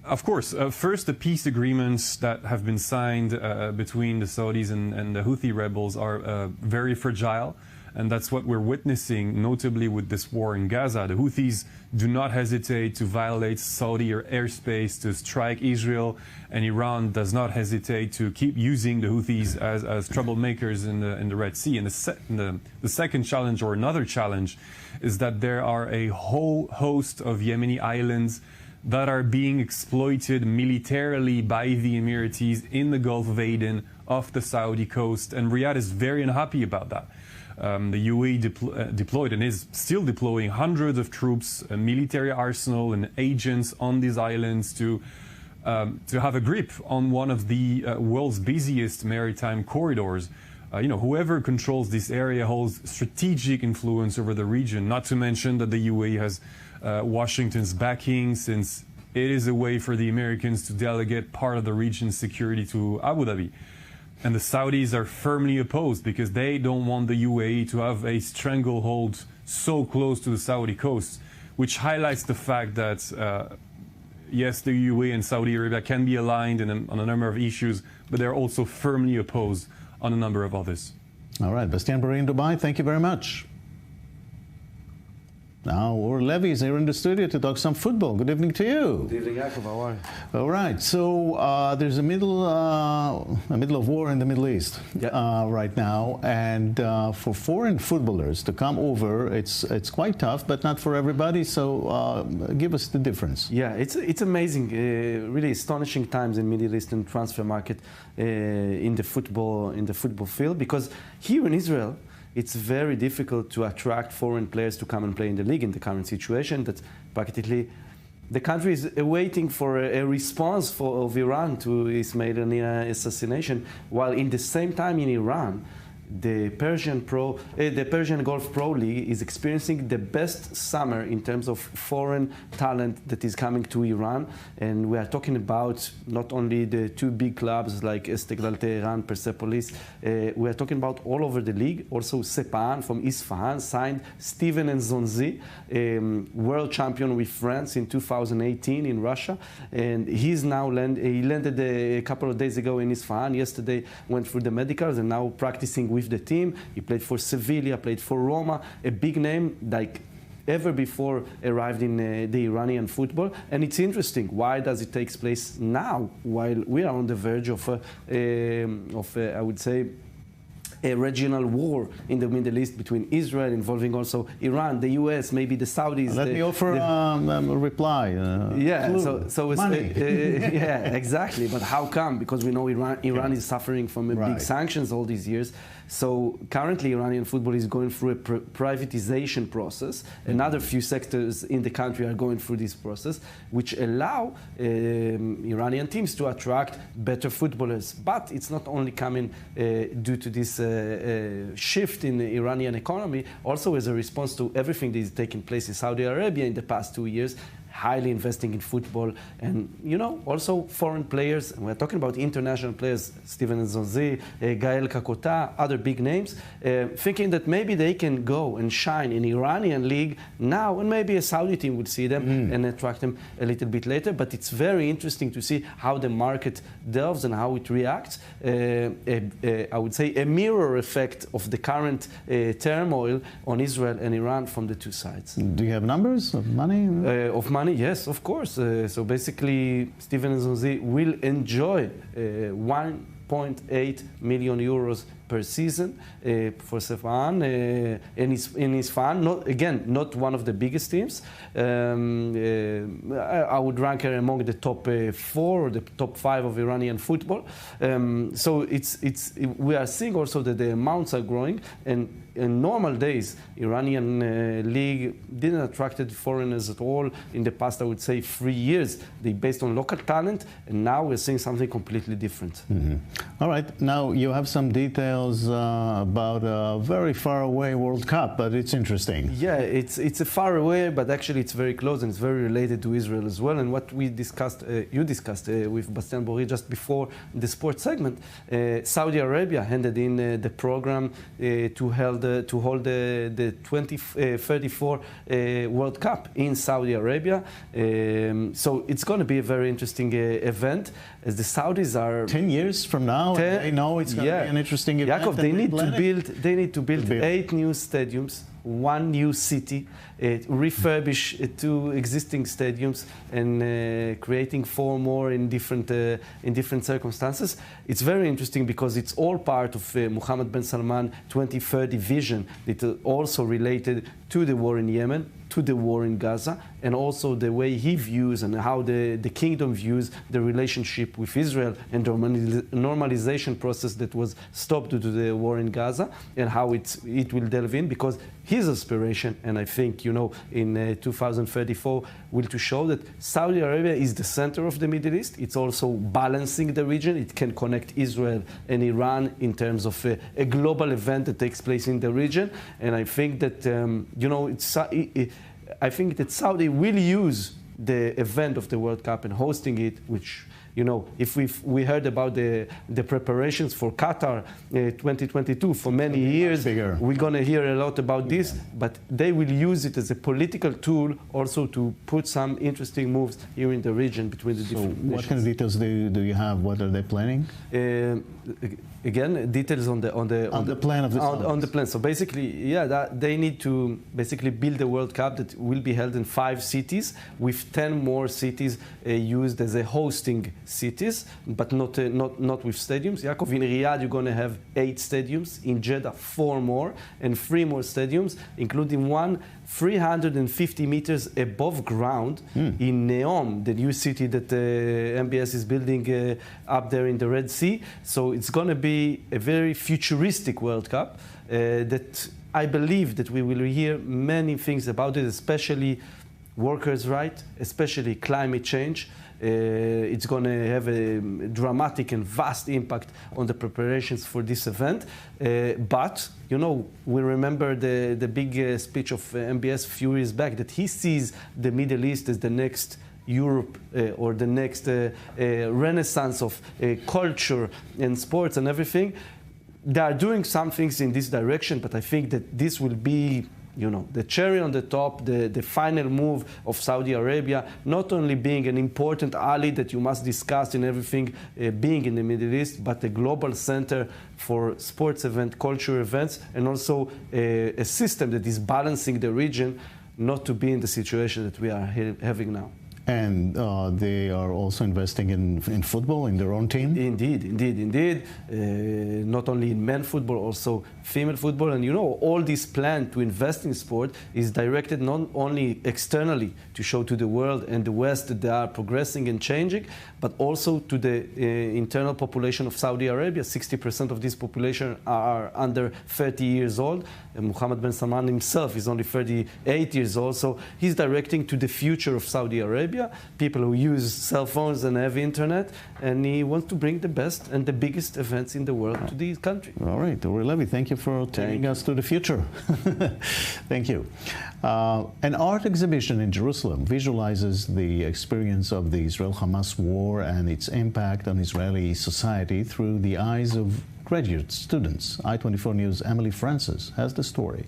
Of course, first the peace agreements that have been signed between the Saudis and the Houthi rebels are very fragile. And that's what we're witnessing, notably with this war in Gaza. The Houthis do not hesitate to violate Saudi airspace, to strike Israel, and Iran does not hesitate to keep using the Houthis as troublemakers in the Red Sea. And the second challenge, or another challenge, is that there are a whole host of Yemeni islands that are being exploited militarily by the Emiratis in the Gulf of Aden off the Saudi coast. And Riyadh is very unhappy about that. The UAE deployed and is still deploying hundreds of troops, a military arsenal, and agents on these islands to have a grip on one of the world's busiest maritime corridors. Whoever controls this area holds strategic influence over the region, not to mention that the UAE has Washington's backing, since it is a way for the Americans to delegate part of the region's security to Abu Dhabi. And the Saudis are firmly opposed because they don't want the UAE to have a stranglehold so close to the Saudi coast, which highlights the fact that yes, the UAE and Saudi Arabia can be aligned on a number of issues, but they're also firmly opposed on a number of others. All right, Bastian Boré in Dubai, thank you very much. Now, Or Levy is here in the studio to talk some football. Good evening to you. Good evening, Yaakov. How are you? All right. So there's a middle of war in the Middle East right now, and for foreign footballers to come over, it's quite tough, but not for everybody. So give us the difference. Yeah, it's amazing, really astonishing times in Middle Eastern transfer market in the football field, because here in Israel, it's very difficult to attract foreign players to come and play in the league in the current situation. That practically the country is waiting for a response of Iran to Ismaili assassination, while in the same time in Iran, the Persian Gulf Pro League is experiencing the best summer in terms of foreign talent that is coming to Iran. And we are talking about not only the two big clubs like Esteghlal Tehran, Persepolis, we are talking about all over the league. Also Sepahan from Isfahan signed Steven Nzonzi, world champion with France in 2018 in Russia. And he's now he landed a couple of days ago in Isfahan. Yesterday went through the medicals and now practicing with the team. He played for Sevilla, played for Roma, a big name like ever before arrived in the Iranian football. And it's interesting, why does it take place now, while we are on the verge of I would say, a regional war in the Middle East between Israel, involving also Iran, the US, maybe the Saudis. Let me offer a reply. Yeah, exactly. But how come? Because we know Iran is suffering from big sanctions all these years. So currently Iranian football is going through a privatization process. Another few sectors in the country are going through this process, which allow Iranian teams to attract better footballers. But it's not only coming due to this shift in the Iranian economy, also as a response to everything that is taking place in Saudi Arabia in the past 2 years, highly investing in football, and also foreign players. And we're talking about international players, Steven Nzonzi, Gael Kakota, other big names, thinking that maybe they can go and shine in Iranian league now, and maybe a Saudi team would see them and attract them a little bit later. But it's very interesting to see how the market delves and how it reacts. I would say a mirror effect of the current turmoil on Israel and Iran from the two sides. Do you have numbers of money? Of money, yes, of course. So basically, Steven Nzonzi will enjoy 1.8 million euros per season for Sepahan in his fan. Not one of the biggest teams. I would rank her among the top 4 or the top 5 of Iranian football. So we are seeing also that the amounts are growing, and in normal days, Iranian league didn't attract foreigners at all in the past, I would say, 3 years. They based on local talent, and now we're seeing something completely different. All right, now you have some details about a very far away World Cup, but it's interesting. Yeah, it's a far away, but actually it's very close, and it's very related to Israel as well. And what we discussed, you discussed with Bastian Boré just before the sports segment, Saudi Arabia handed in the program to hold the 2034 World Cup in Saudi Arabia. So it's going to be a very interesting event, as the Saudis are 10 years from now. They know it's going to be an interesting event. Yaakov, they need to build 8 new stadiums, 1 new city, refurbish 2 existing stadiums, and creating 4 more in different circumstances. It's very interesting because it's all part of Mohammed bin Salman 2030 vision that is also related to the war in Yemen, to the war in Gaza, and also the way he views and how the kingdom views the relationship with Israel and the normalization process that was stopped due to the war in Gaza, and how it will delve in, because his aspiration, and I think, in 2034, will to show that Saudi Arabia is the center of the Middle East. It's also balancing the region. It can connect Israel and Iran in terms of a global event that takes place in the region. And I think that, I think that Saudi will use the event of the World Cup and hosting it, which, if we heard about the preparations for Qatar 2022 for many years, we're going to hear a lot about this, but they will use it as a political tool also to put some interesting moves here in the region between the different nations. What kind of details do you have? What are they planning? Again, details on the plan of the on the plan. So basically, they need to basically build a World Cup that will be held in 5 cities, with 10 more cities used as a hosting cities, but not with stadiums. Yaakov, in Riyadh, you're going to have 8 stadiums. In Jeddah, 4 more, and 3 more stadiums, including one 350 meters above ground in Neom, the new city that MBS is building up there in the Red Sea. So it's going to be a very futuristic World Cup that I believe that we will hear many things about it, especially workers' rights, especially climate change. It's going to have a dramatic and vast impact on the preparations for this event. But, we remember the big speech of MBS a few years back, that he sees the Middle East as the next Europe or the next renaissance of culture and sports and everything. They are doing some things in this direction, but I think that this will be the cherry on the top, the final move of Saudi Arabia, not only being an important ally that you must discuss in everything being in the Middle East, but a global center for sports events, culture events, and also a system that is balancing the region, not to be in the situation that we are having now. And they are also investing in football, in their own team? Indeed. Not only in men's football, also female football. And all this plan to invest in sport is directed not only externally to show to the world and the West that they are progressing and changing, but also to the internal population of Saudi Arabia. 60% of this population are under 30 years old. And Mohammed bin Salman himself is only 38 years old. So he's directing to the future of Saudi Arabia, people who use cell phones and have internet, and he wants to bring the best and the biggest events in the world to these countries. All right, Uri Levy, thank you for taking us to the future. Thank you. An art exhibition in Jerusalem visualizes the experience of the Israel-Hamas war and its impact on Israeli society through the eyes of graduate students. I-24 News' Emily Francis has the story.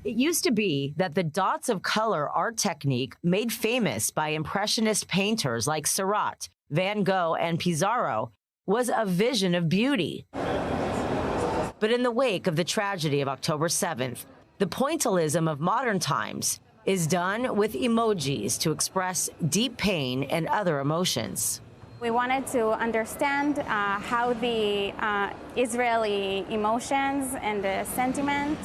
It used to be that the dots of color art technique made famous by Impressionist painters like Seurat, Van Gogh, and Pissarro was a vision of beauty. But in the wake of the tragedy of October 7th, the pointillism of modern times is done with emojis to express deep pain and other emotions. We wanted to understand how the Israeli emotions and the sentiment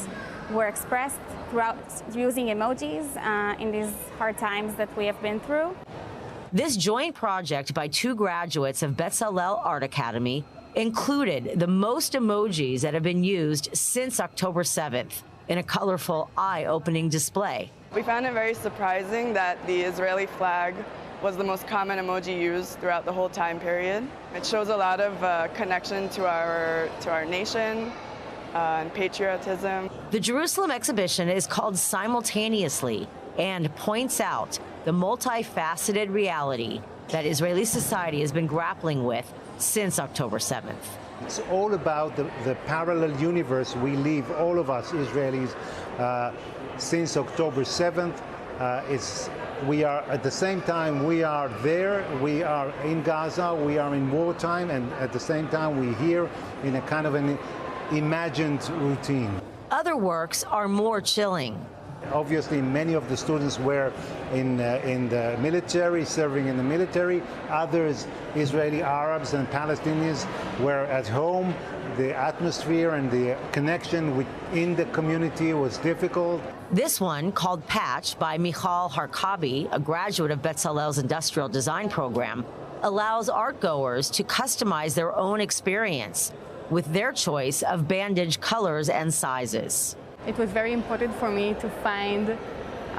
were expressed throughout using emojis in these hard times that we have been through. This joint project by 2 graduates of Bezalel Art Academy included the most emojis that have been used since October 7th in a colorful, eye-opening display. We found it very surprising that the Israeli flag was the most common emoji used throughout the whole time period. It shows a lot of connection to our nation and patriotism. The Jerusalem exhibition is called Simultaneously and points out the multifaceted reality that Israeli society has been grappling with since October 7th. It's all about the parallel universe we live, all of us Israelis, since October 7th. We are, at the same time, we are there, we are in Gaza, we are in wartime, and at the same time, we're here in a kind of an imagined routine. Other works are more chilling. Obviously, many of the students were in the military, serving in the military. Others, Israeli Arabs and Palestinians, were at home. The atmosphere and the connection within the community was difficult. This one, called Patch by Michal Harkabi, a graduate of Bezalel's industrial design program, allows art-goers to customize their own experience with their choice of bandage colors and sizes. It was very important for me to find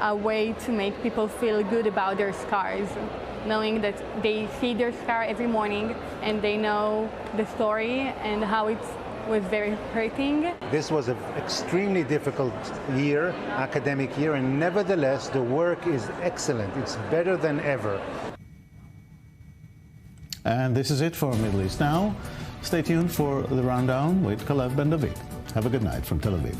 a way to make people feel good about their scars, knowing that they see their scar every morning and they know the story and how it was very hurting. This was an extremely difficult year, academic year, and nevertheless the work is excellent. It's better than ever. And this is it for Middle East Now. Stay tuned for the rundown with Kalev Ben David. Have a good night from Tel Aviv.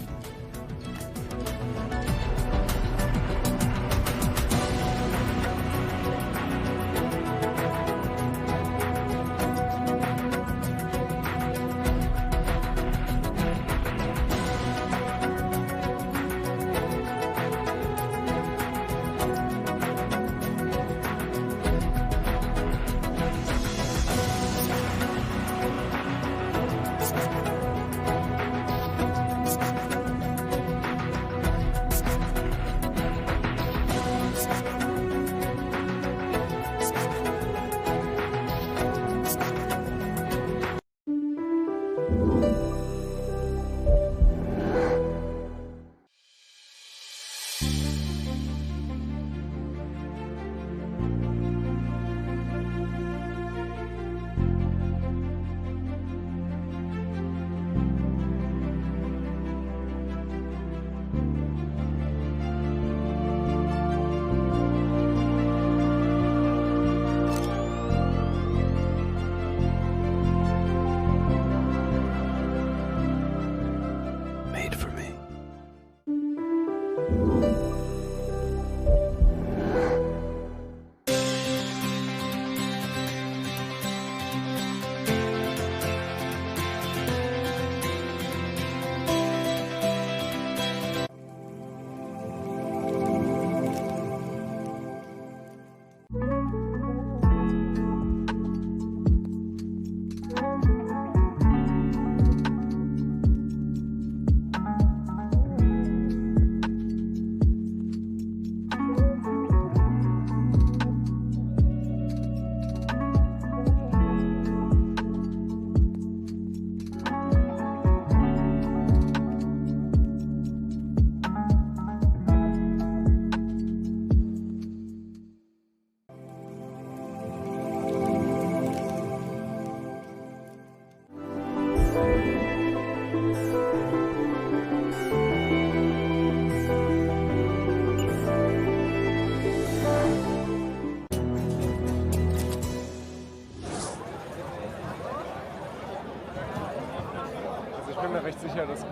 recht sicher, dass...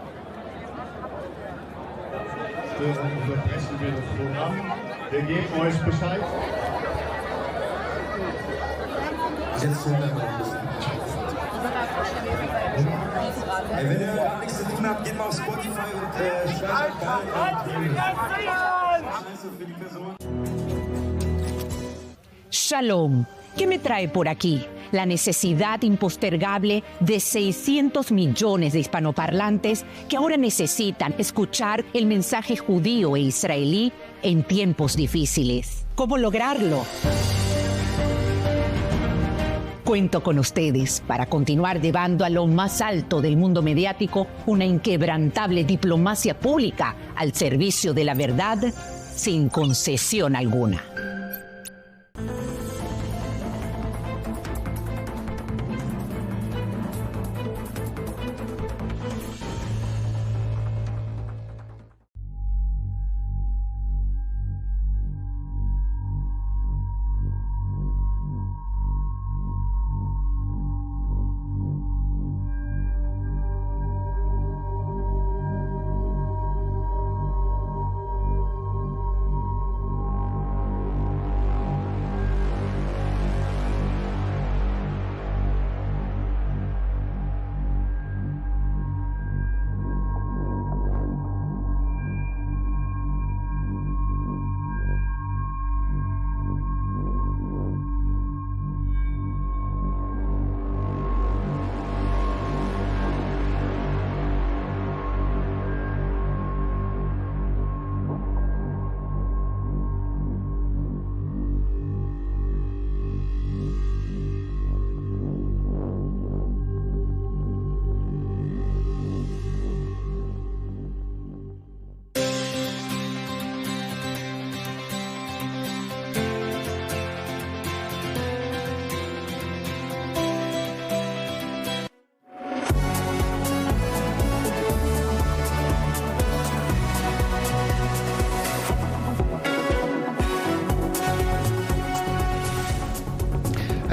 Unterbrechen wir das Programm. Wir geben euch Bescheid. Jetzt hören wir noch ein bisschen. Wenn ihr gar nichts zu tun habt, geht mal auf Spotify und schreibt für die Person. Shalom. ¿Qué me trae por aquí? La necesidad impostergable de 600 millones de hispanoparlantes que ahora necesitan escuchar el mensaje judío e israelí en tiempos difíciles. ¿Cómo lograrlo? Cuento con ustedes para continuar llevando a lo más alto del mundo mediático una inquebrantable diplomacia pública al servicio de la verdad sin concesión alguna.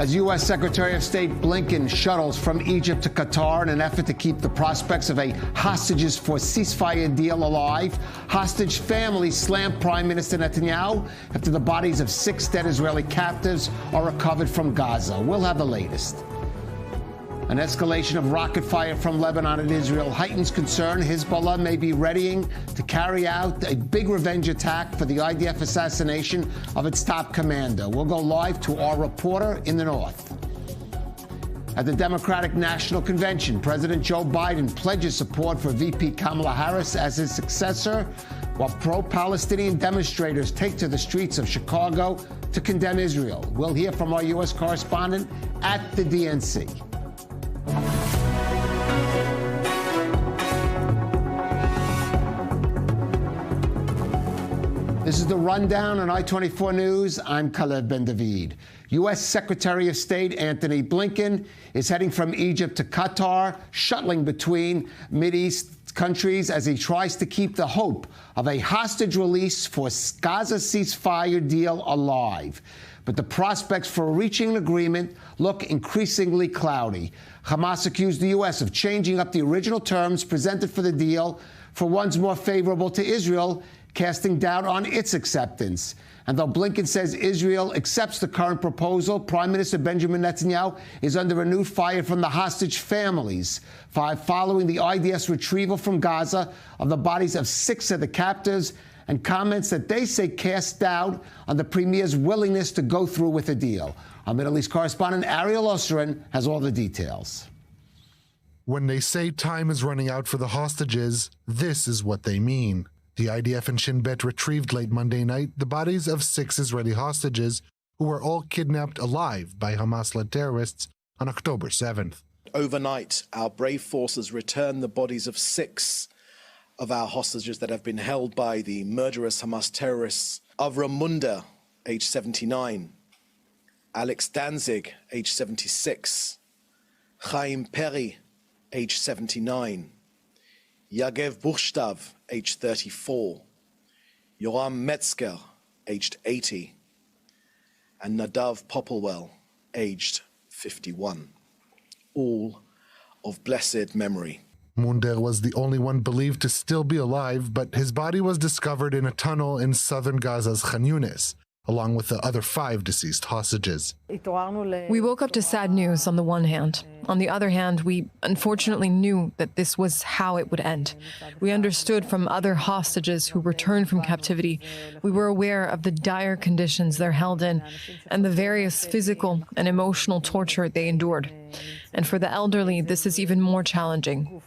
As U.S. Secretary of State Blinken shuttles from Egypt to Qatar in an effort to keep the prospects of a hostages for ceasefire deal alive, hostage families slammed Prime Minister Netanyahu after the bodies of 6 dead Israeli captives are recovered from Gaza. We'll have the latest. An escalation of rocket fire from Lebanon and Israel heightens concern Hezbollah may be readying to carry out a big revenge attack for the IDF assassination of its top commander. We'll go live to our reporter in the north. At the Democratic National Convention, President Joe Biden pledges support for VP Kamala Harris as his successor, while pro-Palestinian demonstrators take to the streets of Chicago to condemn Israel. We'll hear from our U.S. correspondent at the DNC. This is the Rundown on I-24 News. I'm Kalev Ben-David. U.S. Secretary of State Antony Blinken is heading from Egypt to Qatar, shuttling between Mideast countries as he tries to keep the hope of a hostage release for Gaza ceasefire deal alive. But the prospects for reaching an agreement look increasingly cloudy. Hamas accused the U.S. of changing up the original terms presented for the deal for ones more favorable to Israel, casting doubt on its acceptance. And though Blinken says Israel accepts the current proposal, Prime Minister Benjamin Netanyahu is under renewed fire from the hostage families, following the IDF's retrieval from Gaza of the bodies of 6 of the captives, and comments that they say cast doubt on the premier's willingness to go through with a deal. Our Middle East correspondent Ariel Osran has all the details. When they say time is running out for the hostages, this is what they mean. The IDF and Shin Bet retrieved late Monday night the bodies of 6 Israeli hostages who were all kidnapped alive by Hamas-led terrorists on October 7th. Overnight, our brave forces returned the bodies of 6 of our hostages that have been held by the murderous Hamas terrorists: Avram Munda, age 79, Alex Danzig, age 76, Chaim Peri, age 79, Yagev Buchstav, age 34, Yoram Metzger, aged 80, and Nadav Popplewell, aged 51, all of blessed memory. Munder was the only one believed to still be alive, but his body was discovered in a tunnel in southern Gaza's Khan Yunis, along with the other 5 deceased hostages. We woke up to sad news on the one hand. On the other hand, we unfortunately knew that this was how it would end. We understood from other hostages who returned from captivity. We were aware of the dire conditions they're held in and the various physical and emotional torture they endured. And for the elderly, this is even more challenging.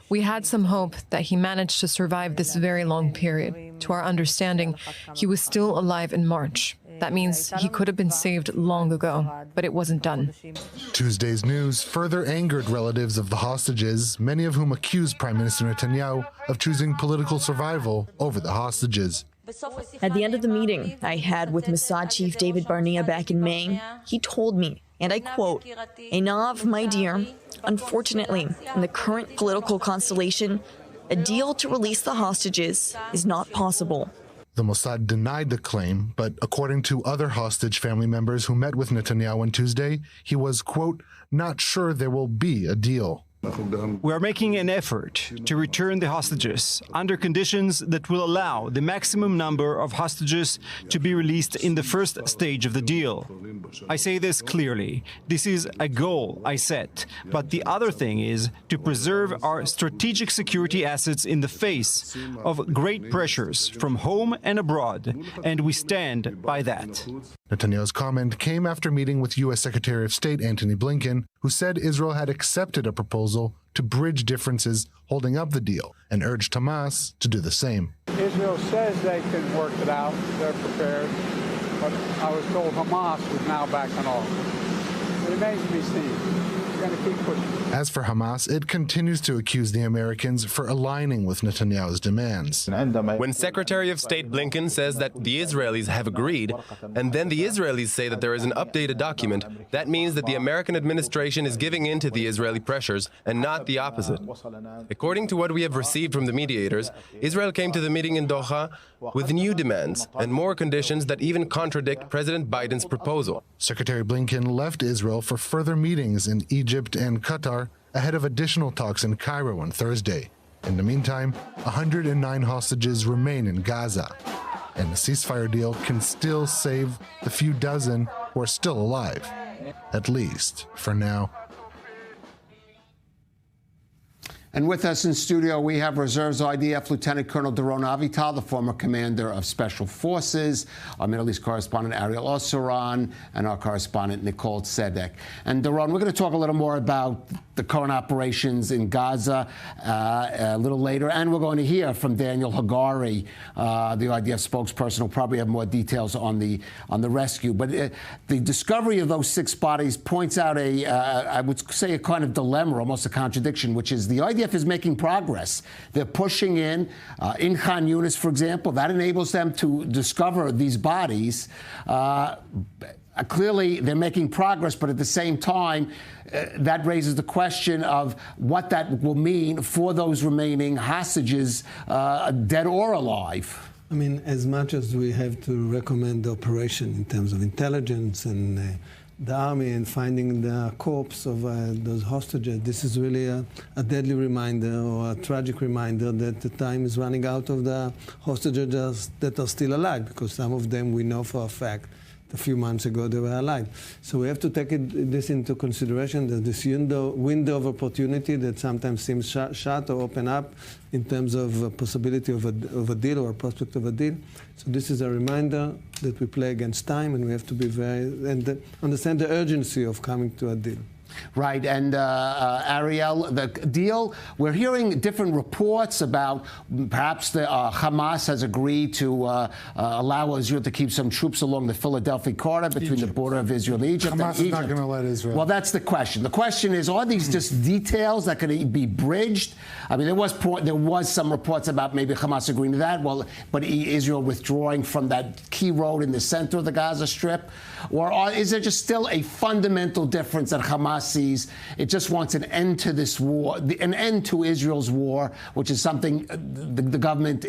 We had some hope that he managed to survive this very long period. To our understanding, he was still alive in March. That means he could have been saved long ago, but it wasn't done. Tuesday's news further angered relatives of the hostages, many of whom accused Prime Minister Netanyahu of choosing political survival over the hostages. At the end of the meeting I had with Mossad Chief David Barnea back in May, he told me, and I quote, "Einav, my dear, unfortunately, in the current political constellation, a deal to release the hostages is not possible." The Mossad denied the claim, but according to other hostage family members who met with Netanyahu on Tuesday, he was, quote, not sure there will be a deal. We are making an effort to return the hostages under conditions that will allow the maximum number of hostages to be released in the first stage of the deal. I say this clearly. This is a goal I set, but the other thing is to preserve our strategic security assets in the face of great pressures from home and abroad, and we stand by that. Netanyahu's comment came after meeting with U.S. Secretary of State Antony Blinken, who said Israel had accepted a proposal to bridge differences holding up the deal and urged Hamas to do the same. Israel says they can work it out, they're prepared, but I was told Hamas was now backing off. It remains to be seen. We're going to keep pushing. As for Hamas, it continues to accuse the Americans for aligning with Netanyahu's demands. When Secretary of State Blinken says that the Israelis have agreed, and then the Israelis say that there is an updated document, that means that the American administration is giving in to the Israeli pressures and not the opposite. According to what we have received from the mediators, Israel came to the meeting in Doha with new demands and more conditions that even contradict President Biden's proposal. Secretary Blinken left Israel for further meetings in Egypt and Qatar ahead of additional talks in Cairo on Thursday. In the meantime, 109 hostages remain in Gaza, and the ceasefire deal can still save the few dozen who are still alive, at least for now. And with us in studio, we have Reserves IDF Lieutenant Colonel Doron Avital, the former commander of Special Forces, our Middle East correspondent Ariel Osseron, and our correspondent Nicole Tzedek. And Doron, we're going to talk a little more about the current operations in Gaza a little later, and we're going to hear from Daniel Hagari, the IDF spokesperson, who'll probably have more details on the rescue. But the discovery of those 6 bodies points out I would say a kind of dilemma, almost a contradiction, which is the IDF is making progress. They're pushing in Khan Yunis, for example. That enables them to discover these bodies. Clearly, they're making progress, but at the same time, that raises the question of what that will mean for those remaining hostages, dead or alive. I mean, as much as we have to recommend the operation in terms of intelligence and the army and finding the corpse of those hostages, this is really a deadly reminder or a tragic reminder that the time is running out of the hostages that are still alive, because some of them we know for a fact a few months ago they were alive. So we have to take this into consideration, that this window of opportunity that sometimes seems shut or open up in terms of a possibility of a deal or a prospect of a deal. So this is a reminder that we play against time, and we have to be understand the urgency of coming to a deal. Right, and Ariel, the deal, we're hearing different reports about perhaps the Hamas has agreed to allow Israel to keep some troops along the Philadelphia corridor between the border of Israel and Egypt. Hamas is not going to let Israel. Well, that's the question. The question is, are these just details that could be bridged? I mean, there was some reports about maybe Hamas agreeing to that, but Israel withdrawing from that key road in the center of the Gaza Strip? Or is there just still a fundamental difference that Hamas sees? It just wants an end to this war, an end to Israel's war, which is something the government,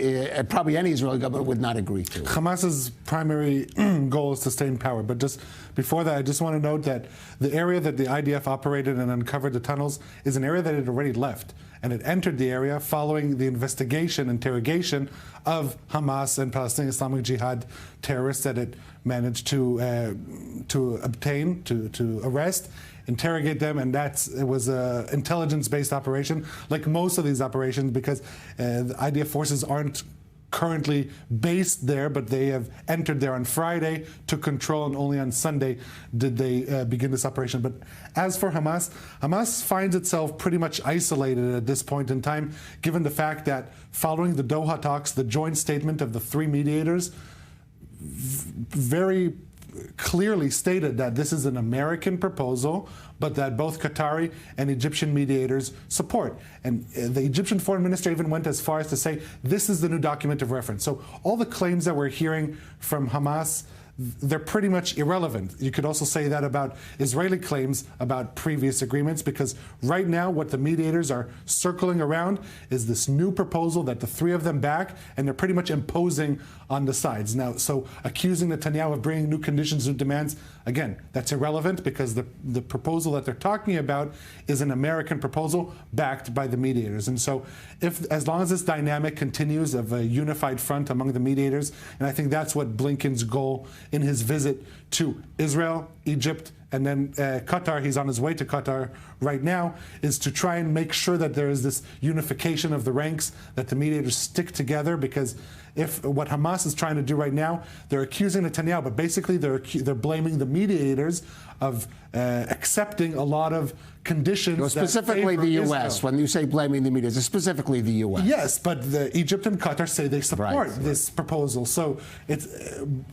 probably any Israeli government, would not agree to. Hamas's primary goal is to stay in power. But just before that, I just want to note that the area that the IDF operated and uncovered the tunnels is an area that it already left. And it entered the area following the interrogation of Hamas and Palestinian Islamic Jihad terrorists that it managed to obtain, to arrest, interrogate them, and it was an intelligence-based operation, like most of these operations, because the IDF forces aren't currently based there, but they have entered there on Friday, took control, and only on Sunday did they begin this operation. But as for Hamas, Hamas finds itself pretty much isolated at this point in time, given the fact that following the Doha talks, the joint statement of the 3 mediators very clearly stated that this is an American proposal, but that both Qatari and Egyptian mediators support. And the Egyptian foreign minister even went as far as to say, this is the new document of reference. So all the claims that we're hearing from Hamas, they're pretty much irrelevant. You could also say that about Israeli claims about previous agreements, because right now what the mediators are circling around is this new proposal that the 3 of them back, and they're pretty much imposing on the sides. Now, so accusing Netanyahu of bringing new conditions, new demands, again, that's irrelevant, because the proposal that they're talking about is an American proposal backed by the mediators. And so as long as this dynamic continues of a unified front among the mediators, and I think that's what Blinken's goal in his visit to Israel, Egypt, and then Qatar, he's on his way to Qatar right now, is to try and make sure that there is this unification of the ranks, that the mediators stick together, because if what Hamas is trying to do right now, they're accusing Netanyahu, but basically they're blaming the mediators of accepting a lot of conditions. Well, specifically the U.S. Israel. When you say blaming the mediators, it's specifically the U.S. Yes, but Egypt and Qatar say they support this proposal. So it's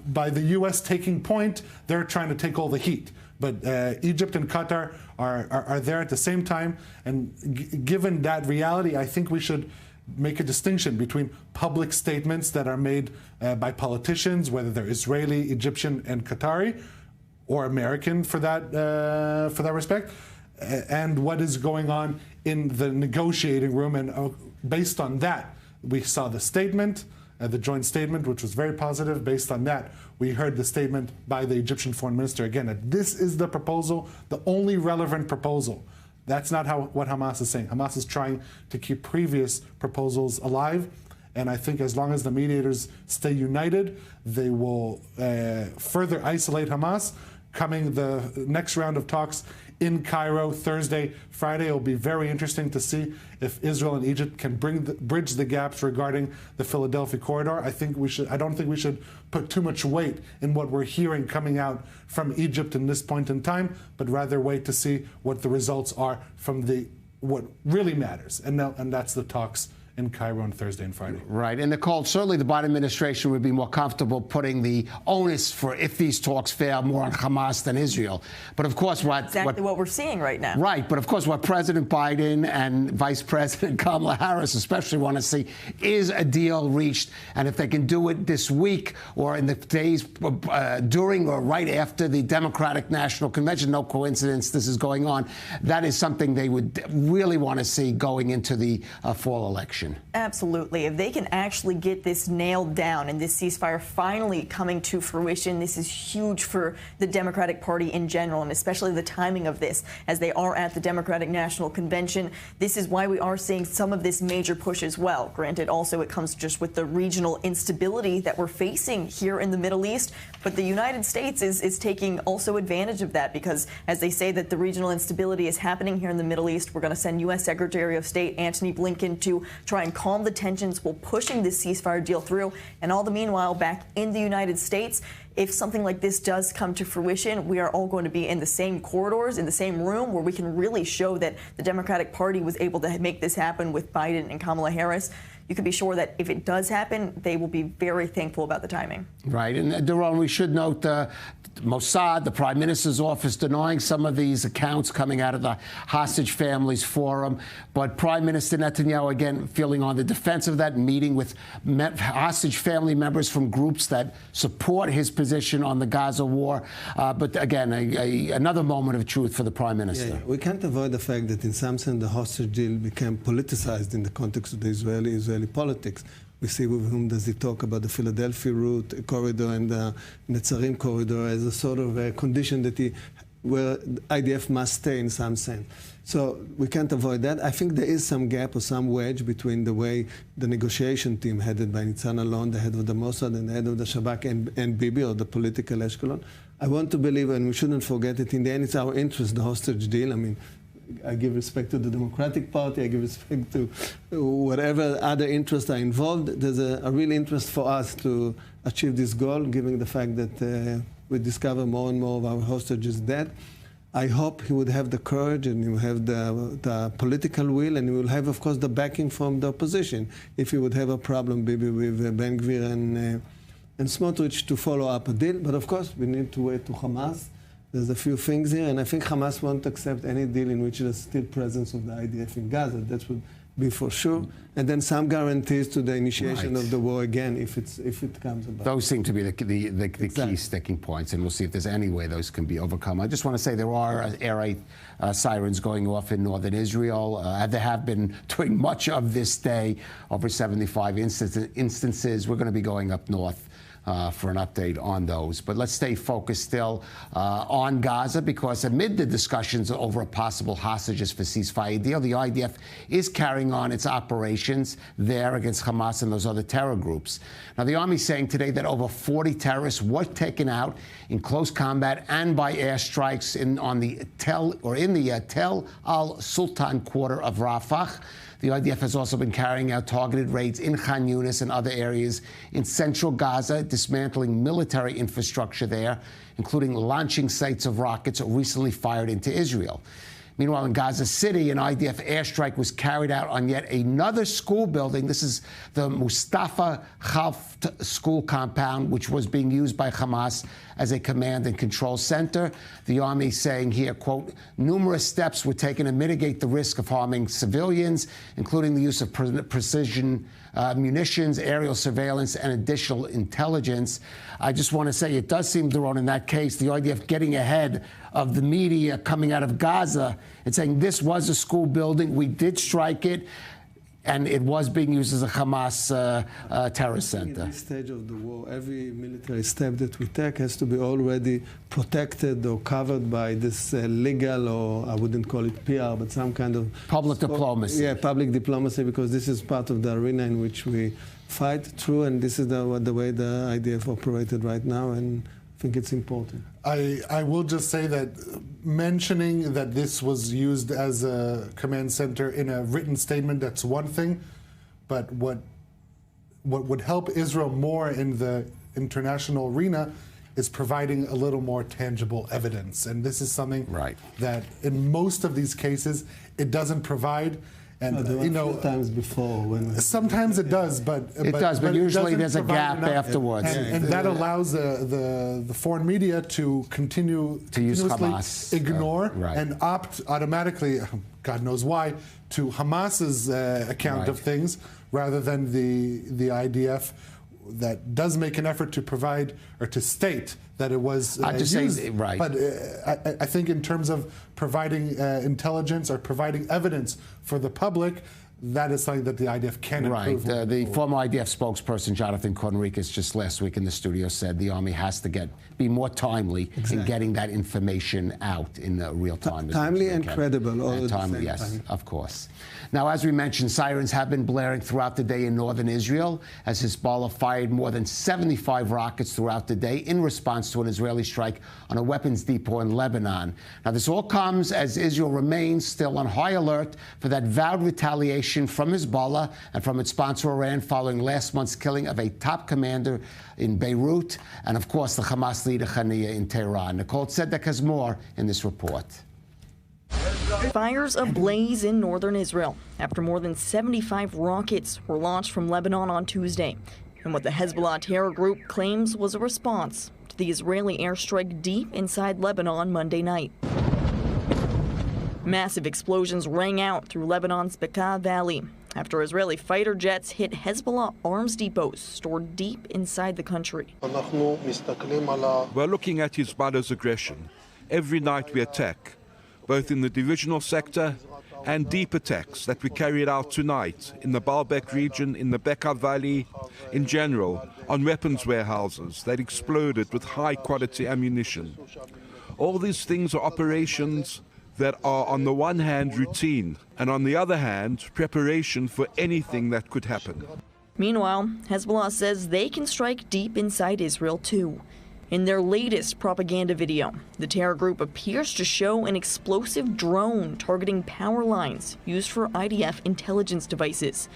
by the U.S. taking point, they're trying to take all the heat but Egypt and Qatar are there at the same time. And given that reality, I think we should make a distinction between public statements that are made by politicians, whether they're Israeli, Egyptian, and Qatari, or American for that respect, and what is going on in the negotiating room. And based on that, we saw the statement, the joint statement, which was very positive. Based on that, we heard the statement by the Egyptian foreign minister again that this is the proposal, the only relevant proposal. That's not what Hamas is saying. Hamas is trying to keep previous proposals alive. And I think as long as the mediators stay united, they will further isolate Hamas. Coming the next round of talks in Cairo Thursday, Friday, it'll be very interesting to see if Israel and Egypt can bridge the gaps regarding the Philadelphia corridor. I don't think we should put too much weight in what we're hearing coming out from Egypt in this point in time, but rather wait to see what the results are from what really matters, and that's the talks in Cairo on Thursday and Friday. Right. And Nicole, certainly the Biden administration would be more comfortable putting the onus for if these talks fail more on Hamas than Israel. But of course, what we're seeing right now. Right. But of course, what President Biden and Vice President Kamala Harris especially want to see is a deal reached. And if they can do it this week or in the days during or right after the Democratic National Convention, no coincidence this is going on, that is something they would really want to see going into the fall election. Absolutely. If they can actually get this nailed down and this ceasefire finally coming to fruition, this is huge for the Democratic Party in general, and especially the timing of this as they are at the Democratic National Convention. This is why we are seeing some of this major push as well. Granted, also it comes just with the regional instability that we're facing here in the Middle East. But the United States is taking also advantage of that because as they say that the regional instability is happening here in the Middle East, we're going to send U.S. Secretary of State Antony Blinken to try and calm the tensions while pushing this ceasefire deal through. And all the meanwhile, back in the United States, if something like this does come to fruition, we are all going to be in the same corridors, in the same room, where we can really show that the Democratic Party was able to make this happen with Biden and Kamala Harris. You can be sure that if it does happen, they will be very thankful about the timing. Right. And Doron, we should note Mossad, the Prime Minister's office, denying some of these accounts coming out of the Hostage Families Forum. But Prime Minister Netanyahu, again, feeling on the defense of that, meeting with hostage family members from groups that support his position on the Gaza war. But again, another moment of truth for the Prime Minister. Yeah. We can't avoid the fact that in some sense the hostage deal became politicized in the context of the Israeli politics. We see with whom does he talk about the Philadelphia route corridor and the Netzarim corridor as a sort of a condition that where IDF must stay in some sense. So we can't avoid that. I think there is some gap or some wedge between the way the negotiation team headed by Nitzan Alon, the head of the Mossad, and the head of the Shabak, and Bibi, or the political echelon. I want to believe, and we shouldn't forget it, in the end it's our interest, the hostage deal. I mean, I give respect to the Democratic Party, I give respect to whatever other interests are involved. There's a real interest for us to achieve this goal, given the fact that we discover more and more of our hostages dead. I hope he would have the courage and he will have the political will, and he will have, of course, the backing from the opposition. If he would have a problem, maybe with Ben Gvir and Smotrich to follow up a deal. But of course, we need to wait to Hamas. There's a few things here, and I think Hamas won't accept any deal in which there's still presence of the IDF in Gaza. That would be for sure. And then some guarantees to the initiation of the war again, if it comes about. Those seem to be the key sticking points, and we'll see if there's any way those can be overcome. I just want to say there are air raid sirens going off in northern Israel. There have been during much of this day, over 75 instances. We're going to be going up north for an update on those. But let's stay focused still on Gaza, because amid the discussions over a possible hostages for ceasefire deal, the IDF is carrying on its operations there against Hamas and those other terror groups. Now, the Army is saying today that over 40 terrorists were taken out in close combat and by airstrikes in the Tel al-Sultan quarter of Rafah. The IDF has also been carrying out targeted raids in Khan Yunis and other areas in central Gaza, dismantling military infrastructure there, including launching sites of rockets recently fired into Israel. Meanwhile, in Gaza City, an IDF airstrike was carried out on yet another school building. This is the Mustafa Khalft school compound, which was being used by Hamas as a command and control center. The army saying here, quote, numerous steps were taken to mitigate the risk of harming civilians, including the use of precision munitions, aerial surveillance, and additional intelligence. I just want to say it does seem, Doron, in that case, the IDF getting ahead of the media coming out of Gaza and saying this was a school building, we did strike it, and it was being used as a Hamas terror center. At this stage of the war, every military step that we take has to be already protected or covered by this legal, or I wouldn't call it PR, but some kind of public diplomacy. Yeah, public diplomacy, because this is part of the arena in which we fight through, and this is the way the IDF operated right now, and I think it's important. I will just say that mentioning that this was used as a command center in a written statement, that's one thing, but what would help Israel more in the international arena is providing a little more tangible evidence. And this is something that in most of these cases, it doesn't provide. And you know, times before when sometimes it does, but usually there's a gap afterwards, and that allows the foreign media to continuously ignore and opt automatically, God knows why, to Hamas's account of things rather than the IDF that does make an effort to provide or to state that it was used. But I think in terms of providing intelligence or providing evidence for the public, that is something that the IDF can improve. The former IDF spokesperson, Jonathan Conricus, just last week in the studio said the Army has to be more timely in getting that information out in real time. Timely and credible. All timely, yes, of course. Now, as we mentioned, sirens have been blaring throughout the day in northern Israel as Hezbollah fired more than 75 rockets throughout the day in response to an Israeli strike on a weapons depot in Lebanon. Now, this all comes as Israel remains still on high alert for that vowed retaliation from Hezbollah and from its sponsor Iran following last month's killing of a top commander in Beirut and, of course, the Hamas leader Khania in Tehran. Nicole Tzedek has more in this report. Fires ablaze in northern Israel after more than 75 rockets were launched from Lebanon on Tuesday, and what the Hezbollah terror group claims was a response to the Israeli airstrike deep inside Lebanon Monday night. Massive explosions rang out through Lebanon's Bekaa Valley after Israeli fighter jets hit Hezbollah arms depots stored deep inside the country. We're looking at Hezbollah's aggression. Every night we attack, both in the divisional sector and deep attacks that we carried out tonight in the Baalbek region, in the Bekaa Valley, in general, on weapons warehouses that exploded with high-quality ammunition. All these things are operations that are, on the one hand, routine, and on the other hand, preparation for anything that could happen. Meanwhile, Hezbollah says they can strike deep inside Israel, too. In their latest propaganda video, the terror group appears to show an explosive drone targeting power lines used for IDF intelligence devices.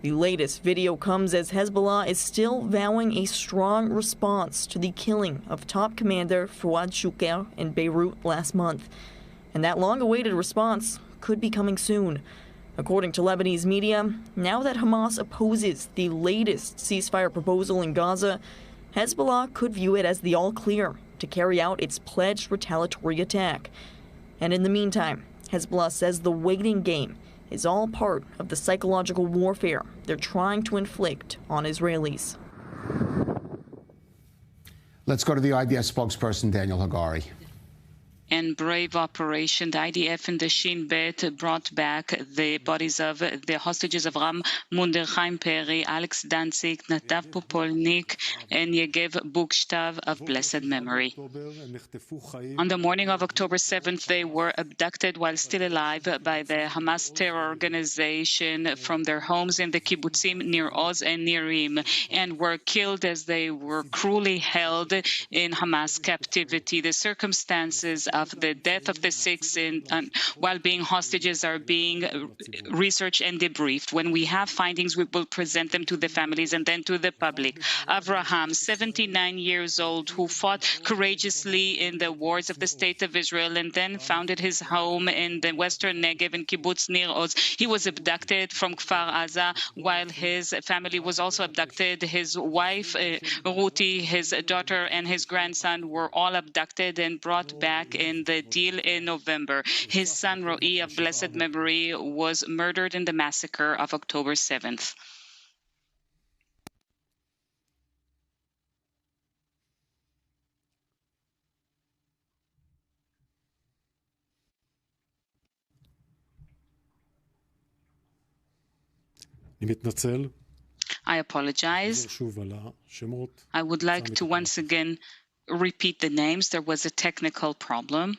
The latest video comes as Hezbollah is still vowing a strong response to the killing of top commander Fouad Shukr in Beirut last month. And that long-awaited response could be coming soon. According to Lebanese media, now that Hamas opposes the latest ceasefire proposal in Gaza, Hezbollah could view it as the all-clear to carry out its pledged retaliatory attack. And in the meantime, Hezbollah says the waiting game is all part of the psychological warfare they're trying to inflict on Israelis. Let's go to the IDF spokesperson, Daniel Hagari. And brave operation, the IDF and the Shin Bet brought back the bodies of the hostages of Ram Munder, Chaim Peri, Alex Danzig, Nadav Popolnik, and Yegev Bukshtav of blessed memory. On the morning of October 7th, they were abducted while still alive by the Hamas terror organization from their homes in the kibbutzim near Oz and Nirim, and were killed as they were cruelly held in Hamas captivity. The circumstances of the death of the six while being hostages are being researched and debriefed. When we have findings, we will present them to the families and then to the public. Avraham, 79 years old, who fought courageously in the wars of the State of Israel and then founded his home in the Western Negev in Kibbutz Nir Oz. He was abducted from Kfar Aza while his family was also abducted. His wife, Ruti, his daughter, and his grandson were all abducted and brought back in the deal in November. His son, Ro'i, of blessed memory, was murdered in the massacre of October 7th. I apologize. I would like to once again repeat the names. There was a technical problem.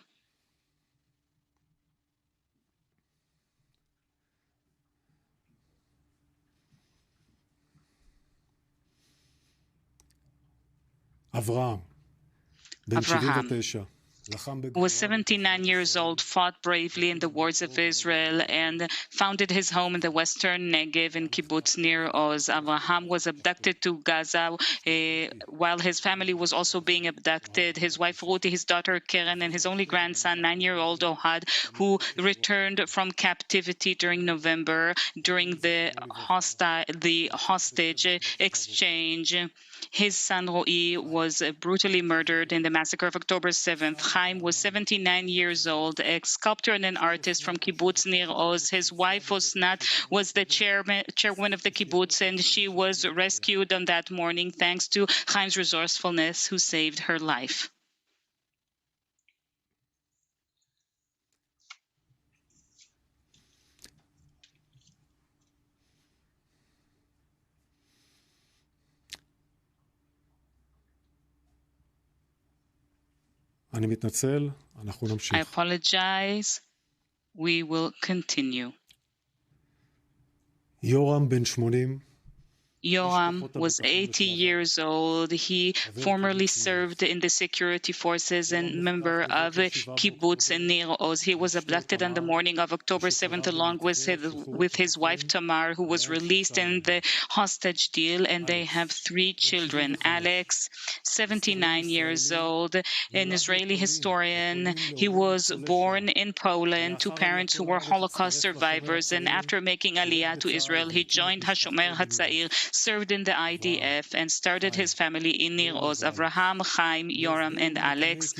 Avraham, who was 79 years old, fought bravely in the wars of Israel and founded his home in the Western Negev in Kibbutz Nir Oz. Avraham was abducted to Gaza while his family was also being abducted. His wife Ruti, his daughter Keren, and his only grandson, 9-year-old Ohad, who returned from captivity during November during the hostage exchange. His son Ro'i was brutally murdered in the massacre of October 7th. Chaim was 79 years old, a sculptor and an artist from Kibbutz Nir Oz. His wife Osnat was the chairwoman of the kibbutz, and she was rescued on that morning thanks to Chaim's resourcefulness, who saved her life. I apologize. We will continue. Yoram ben 80. Yoram was 80 years old. He formerly served in the security forces and member of Kibbutz Nir Oz. He was abducted on the morning of October 7th along with his wife Tamar, who was released in the hostage deal, and they have 3 children. Alex, 79 years old, an Israeli historian. He was born in Poland to parents who were Holocaust survivors, and after making Aliyah to Israel, he joined HaShomer HaTzair, served in the IDF, and started his family in Nir Oz. Avraham, Chaim, Yoram, and Alex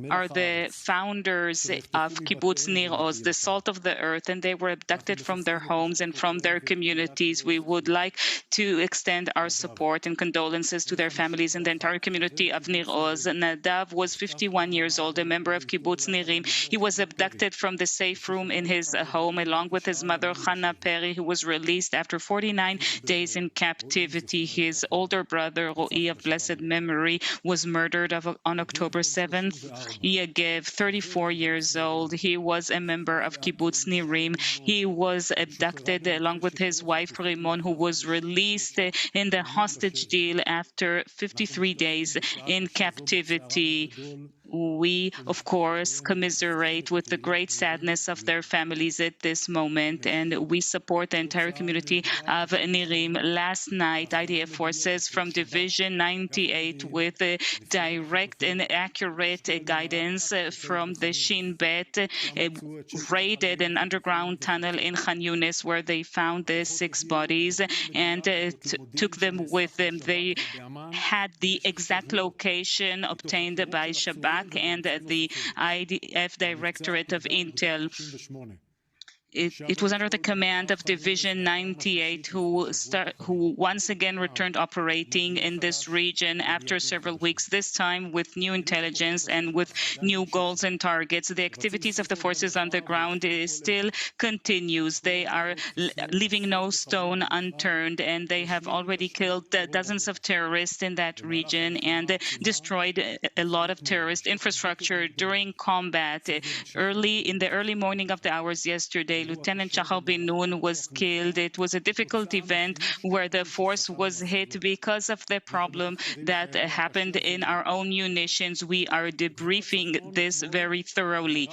are the founders of Kibbutz Nir Oz, the salt of the earth, and they were abducted from their homes and from their communities. We would like to extend our support and condolences to their families and the entire community of Nir Oz. Nadav was 51 years old, a member of Kibbutz Nirim. He was abducted from the safe room in his home along with his mother, Hannah Perry, who was released after 49 days in captivity. His older brother, Ro'i, of blessed memory, was murdered on October 7th. Yagev, 34 years old. He was a member of Kibbutz Nirim. He was abducted along with his wife, Rimon, who was released in the hostage deal after 53 days in captivity. We, of course, commiserate with the great sadness of their families at this moment, and we support the entire community of Nirim. Last night, IDF forces from Division 98, with direct and accurate guidance from the Shin Bet, raided an underground tunnel in Khan Yunis, where they found the 6 bodies and took them with them. They had the exact location obtained by Shabak and the IDF Directorate of Intel. It was under the command of Division 98, who once again returned operating in this region after several weeks, this time with new intelligence and with new goals and targets. The activities of the forces on the ground still continues. They are leaving no stone unturned, and they have already killed dozens of terrorists in that region and destroyed a lot of terrorist infrastructure during combat. In the early morning of the hours yesterday, Lieutenant Shachar Ben Nun was killed. It was a difficult event where the force was hit because of the problem that happened in our own munitions. We are debriefing this very thoroughly.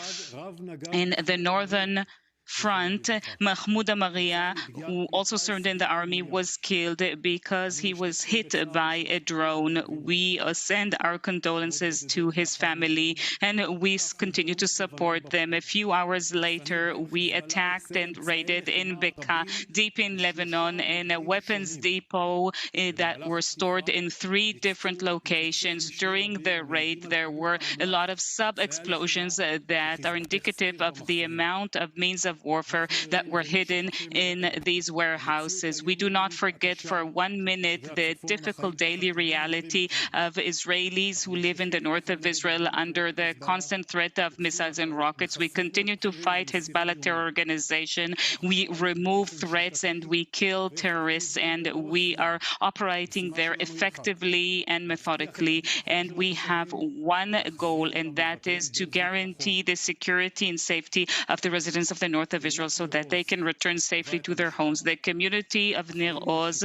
In the northern front, Mahmoud Amaria, who also served in the army, was killed because he was hit by a drone. We send our condolences to his family, and we continue to support them. A few hours later, we attacked and raided in Bekaa, deep in Lebanon, in a weapons depot that were stored in 3 different locations. During the raid, there were a lot of sub-explosions that are indicative of the amount of means of warfare that were hidden in these warehouses. We do not forget for 1 minute the difficult daily reality of Israelis who live in the north of Israel under the constant threat of missiles and rockets. We continue to fight Hezbollah terror organization. We remove threats and we kill terrorists, and we are operating there effectively and methodically. And we have one goal, and that is to guarantee the security and safety of the residents of the north of Israel so that they can return safely to their homes. The community of Nir Oz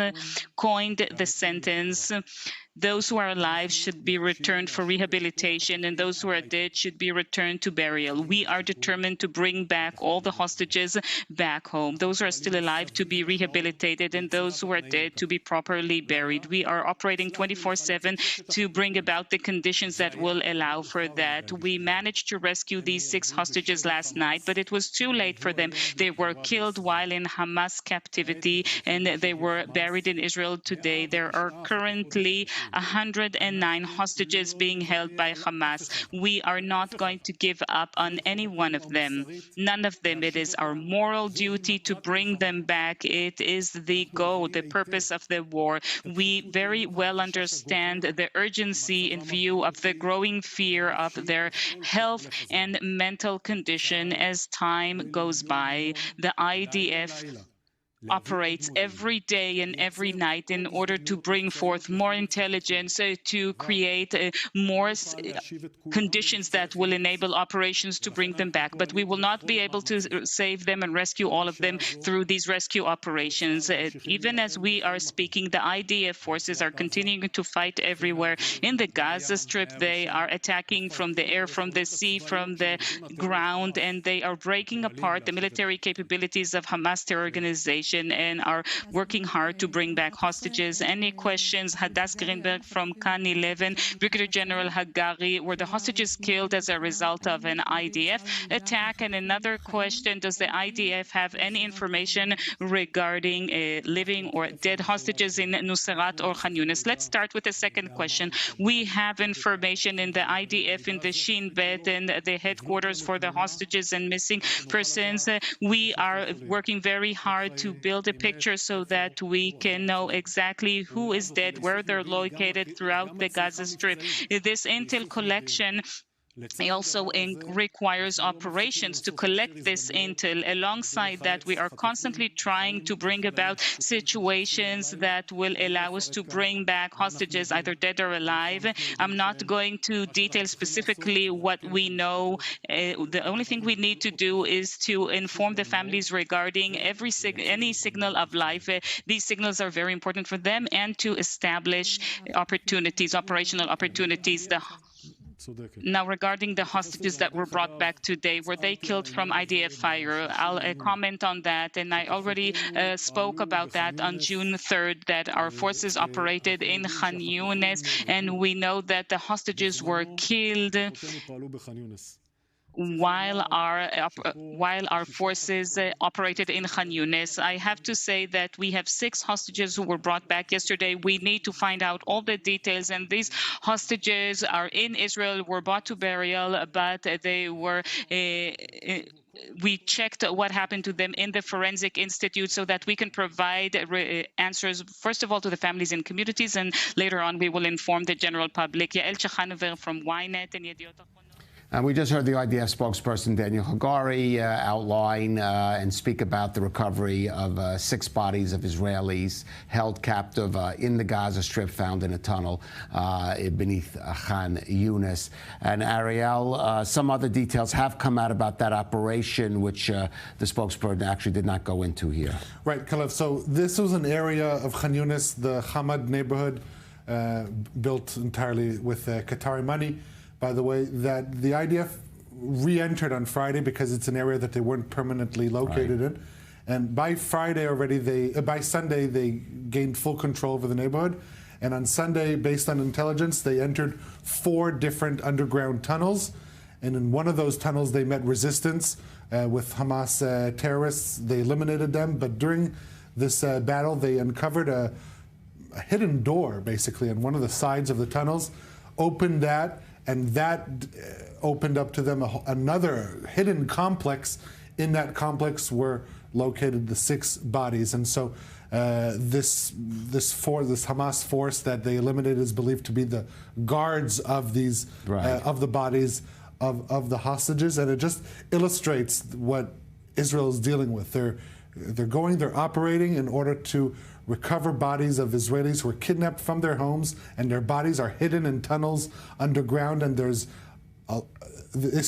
coined the sentence, those who are alive should be returned for rehabilitation, and those who are dead should be returned to burial. We are determined to bring back all the hostages back home. Those who are still alive to be rehabilitated, and those who are dead to be properly buried. We are operating 24/7 to bring about the conditions that will allow for that. We managed to rescue these 6 hostages last night, but it was too late for them. They were killed while in Hamas captivity, and they were buried in Israel today. There are currently 109 hostages being held by Hamas. We are not going to give up on any one of them. None of them. It is our moral duty to bring them back. It is the goal, the purpose of the war. We very well understand the urgency in view of the growing fear of their health and mental condition as time goes by. The IDF operates every day and every night in order to bring forth more intelligence, to create more conditions that will enable operations to bring them back. But we will not be able to save them and rescue all of them through these rescue operations. Even as we are speaking, the IDF forces are continuing to fight everywhere. In the Gaza Strip, they are attacking from the air, from the sea, from the ground, and they are breaking apart the military capabilities of Hamas terror organization and are working hard to bring back hostages. Any questions? Hadass Greenberg from Kan 11, Brigadier General Hagari, were the hostages killed as a result of an IDF attack? And another question, does the IDF have any information regarding living or dead hostages in Nusrat or Khan Yunis? Let's start with the second question. We have information in the IDF, in the Shin Bet, and the headquarters for the hostages and missing persons. We are working very hard to build a picture so that we can know exactly who is dead, where they're located throughout the Gaza Strip. This intel collection also requires operations to collect this intel. Alongside that, we are constantly trying to bring about situations that will allow us to bring back hostages, either dead or alive. I'm not going to detail specifically what we know. The only thing we need to do is to inform the families regarding any signal of life. These signals are very important for them, and to establish opportunities, operational opportunities. Now, regarding the hostages that were brought back today, were they killed from IDF fire? I'll comment on that, and I already spoke about that on June 3rd, that our forces operated in Khan Yunis, and we know that the hostages were killed while our forces operated in Khan Yunis. I have to say that we have 6 hostages who were brought back yesterday. We need to find out all the details, and these hostages are in Israel, were brought to burial, but they were we checked what happened to them in the Forensic Institute so that we can provide answers, first of all, to the families and communities, and later on we will inform the general public. Yael Chachanover from Ynet and Yediot Ahronoth. And we just heard the IDF spokesperson Daniel Hagari outline and speak about the recovery of 6 bodies of Israelis held captive in the Gaza Strip, found in a tunnel beneath Khan Yunis. And Ariel, some other details have come out about that operation, which the spokesperson actually did not go into here. Right, Kalev. So this was an area of Khan Yunis, the Hamad neighborhood, built entirely with Qatari money, by the way, that the IDF re-entered on Friday because it's an area that they weren't permanently located in. And by Friday already, by Sunday, they gained full control over the neighborhood. And on Sunday, based on intelligence, they entered 4 different underground tunnels. And in one of those tunnels, they met resistance with Hamas terrorists. They eliminated them. But during this battle, they uncovered a hidden door, basically, on one of the sides of the tunnels, opened that, and that opened up to them another hidden complex. In that complex were located the 6 bodies. And so this Hamas force that they eliminated is believed to be the guards of these of the bodies of the hostages, and it just illustrates what Israel is dealing with. They're operating in order to recover bodies of Israelis who were kidnapped from their homes, and their bodies are hidden in tunnels underground. And this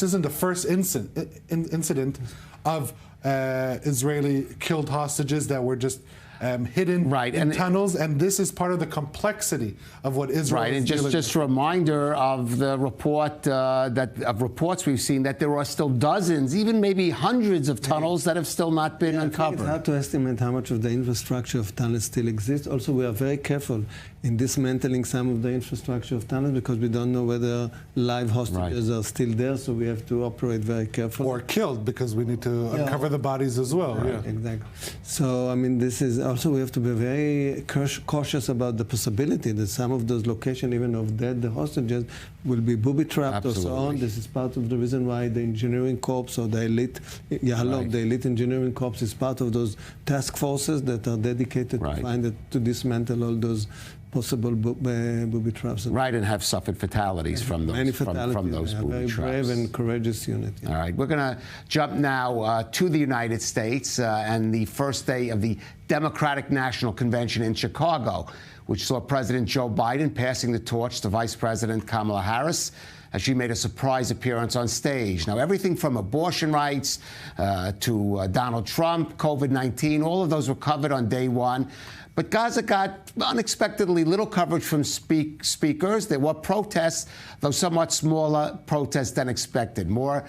isn't the first incident of Israeli killed hostages that were just hidden in tunnels, and this is part of the complexity of what Israel is dealing with. Just a reminder of the report of reports we've seen that there are still dozens, even maybe hundreds of tunnels that have still not been uncovered. It's hard to estimate how much of the infrastructure of tunnels still exists. Also, we are very careful in dismantling some of the infrastructure of tunnels because we don't know whether live hostages are still there, so we have to operate very carefully. Or killed, because we need to uncover the bodies as well. Exactly. So, I mean, this is also, we have to be very cautious about the possibility that some of those locations, even of dead hostages, will be booby-trapped or so on. This is part of the reason why the engineering corps or the elite, the elite engineering corps is part of those task forces that are dedicated to dismantle all those possible booby traps. And have suffered fatalities from those from those booby traps. Very brave and courageous unit. All right, we're going to jump now to the United States and the first day of the Democratic National Convention in Chicago, which saw President Joe Biden passing the torch to Vice President Kamala Harris as she made a surprise appearance on stage. Now, everything from abortion rights to Donald Trump, COVID-19, all of those were covered on day one. But Gaza got unexpectedly little coverage from speakers. There were protests, though somewhat smaller protests than expected. More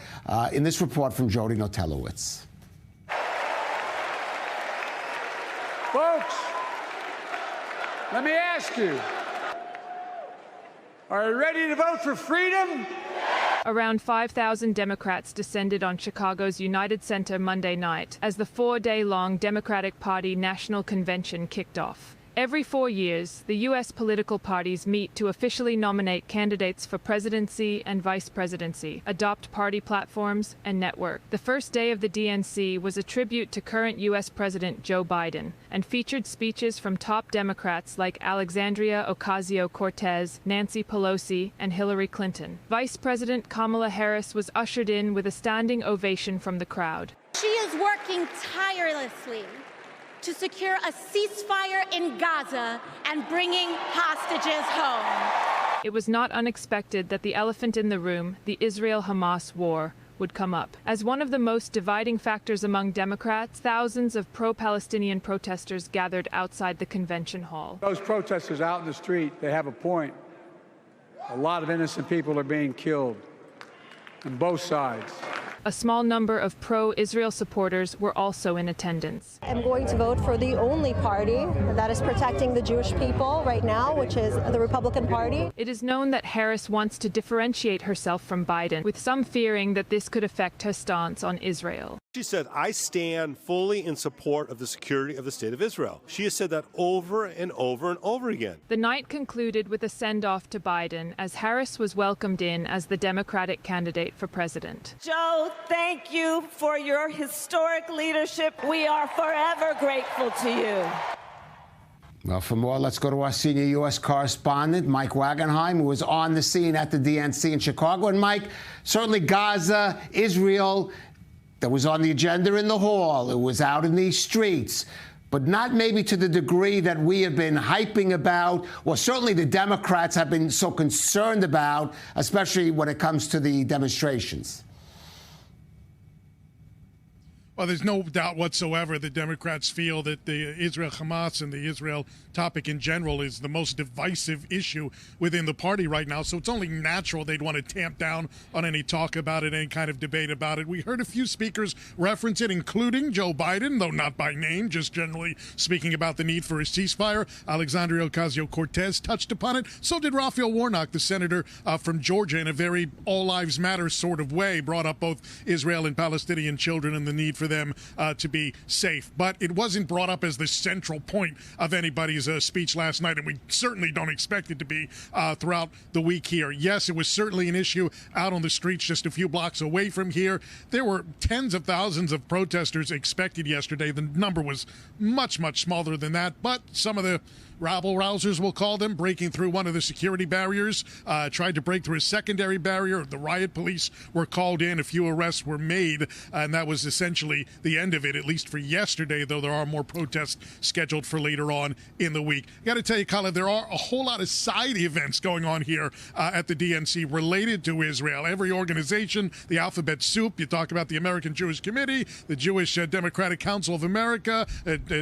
in this report from Jody Notelowitz. Folks, let me ask you, are you ready to vote for freedom? Around 5,000 Democrats descended on Chicago's United Center Monday night as the 4-day-long Democratic Party National Convention kicked off. Every 4 years, the U.S. political parties meet to officially nominate candidates for presidency and vice presidency, adopt party platforms, and network. The first day of the DNC was a tribute to current U.S. President Joe Biden and featured speeches from top Democrats like Alexandria Ocasio-Cortez, Nancy Pelosi, and Hillary Clinton. Vice President Kamala Harris was ushered in with a standing ovation from the crowd. She is working tirelessly to secure a ceasefire in Gaza and bringing hostages home. It was not unexpected that the elephant in the room, the Israel-Hamas war, would come up. As one of the most dividing factors among Democrats, thousands of pro-Palestinian protesters gathered outside the convention hall. Those protesters out in the street, they have a point. A lot of innocent people are being killed on both sides. A small number of pro-Israel supporters were also in attendance. I'm going to vote for the only party that is protecting the Jewish people right now, which is the Republican Party. It is known that Harris wants to differentiate herself from Biden, with some fearing that this could affect her stance on Israel. She said, I stand fully in support of the security of the state of Israel. She has said that over and over and over again. The night concluded with a send-off to Biden as Harris was welcomed in as the Democratic candidate for president. Joe, thank you for your historic leadership. We are forever grateful to you. Well, for more, let's go to our senior U.S. correspondent, Mike Wagenheim, who was on the scene at the DNC in Chicago. And Mike, certainly Gaza, Israel, that was on the agenda in the hall. It was out in these streets, but not maybe to the degree that we have been hyping about, or certainly the Democrats have been so concerned about, especially when it comes to the demonstrations. Well, there's no doubt whatsoever the Democrats feel that the Israel-Hamas and the Israel topic in general is the most divisive issue within the party right now. So it's only natural they'd want to tamp down on any talk about it, any kind of debate about it. We heard a few speakers reference it, including Joe Biden, though not by name, just generally speaking about the need for a ceasefire. Alexandria Ocasio-Cortez touched upon it. So did Raphael Warnock, the senator from Georgia, in a very all lives matter sort of way, brought up both Israel and Palestinian children and the need for them to be safe. But it wasn't brought up as the central point of anybody's speech last night, and we certainly don't expect it to be throughout the week here. Yes, it was certainly an issue out on the streets just a few blocks away from here. There were tens of thousands of protesters expected yesterday. The number was much, much smaller than that, but some of the rabble-rousers, we'll call them, breaking through one of the security barriers, tried to break through a secondary barrier. The riot police were called in. A few arrests were made, and that was essentially the end of it, at least for yesterday, though there are more protests scheduled for later on in the week. I got to tell you, Colin, there are a whole lot of side events going on here at the DNC related to Israel. Every organization, the alphabet soup, you talk about the American Jewish Committee, the Jewish Democratic Council of America,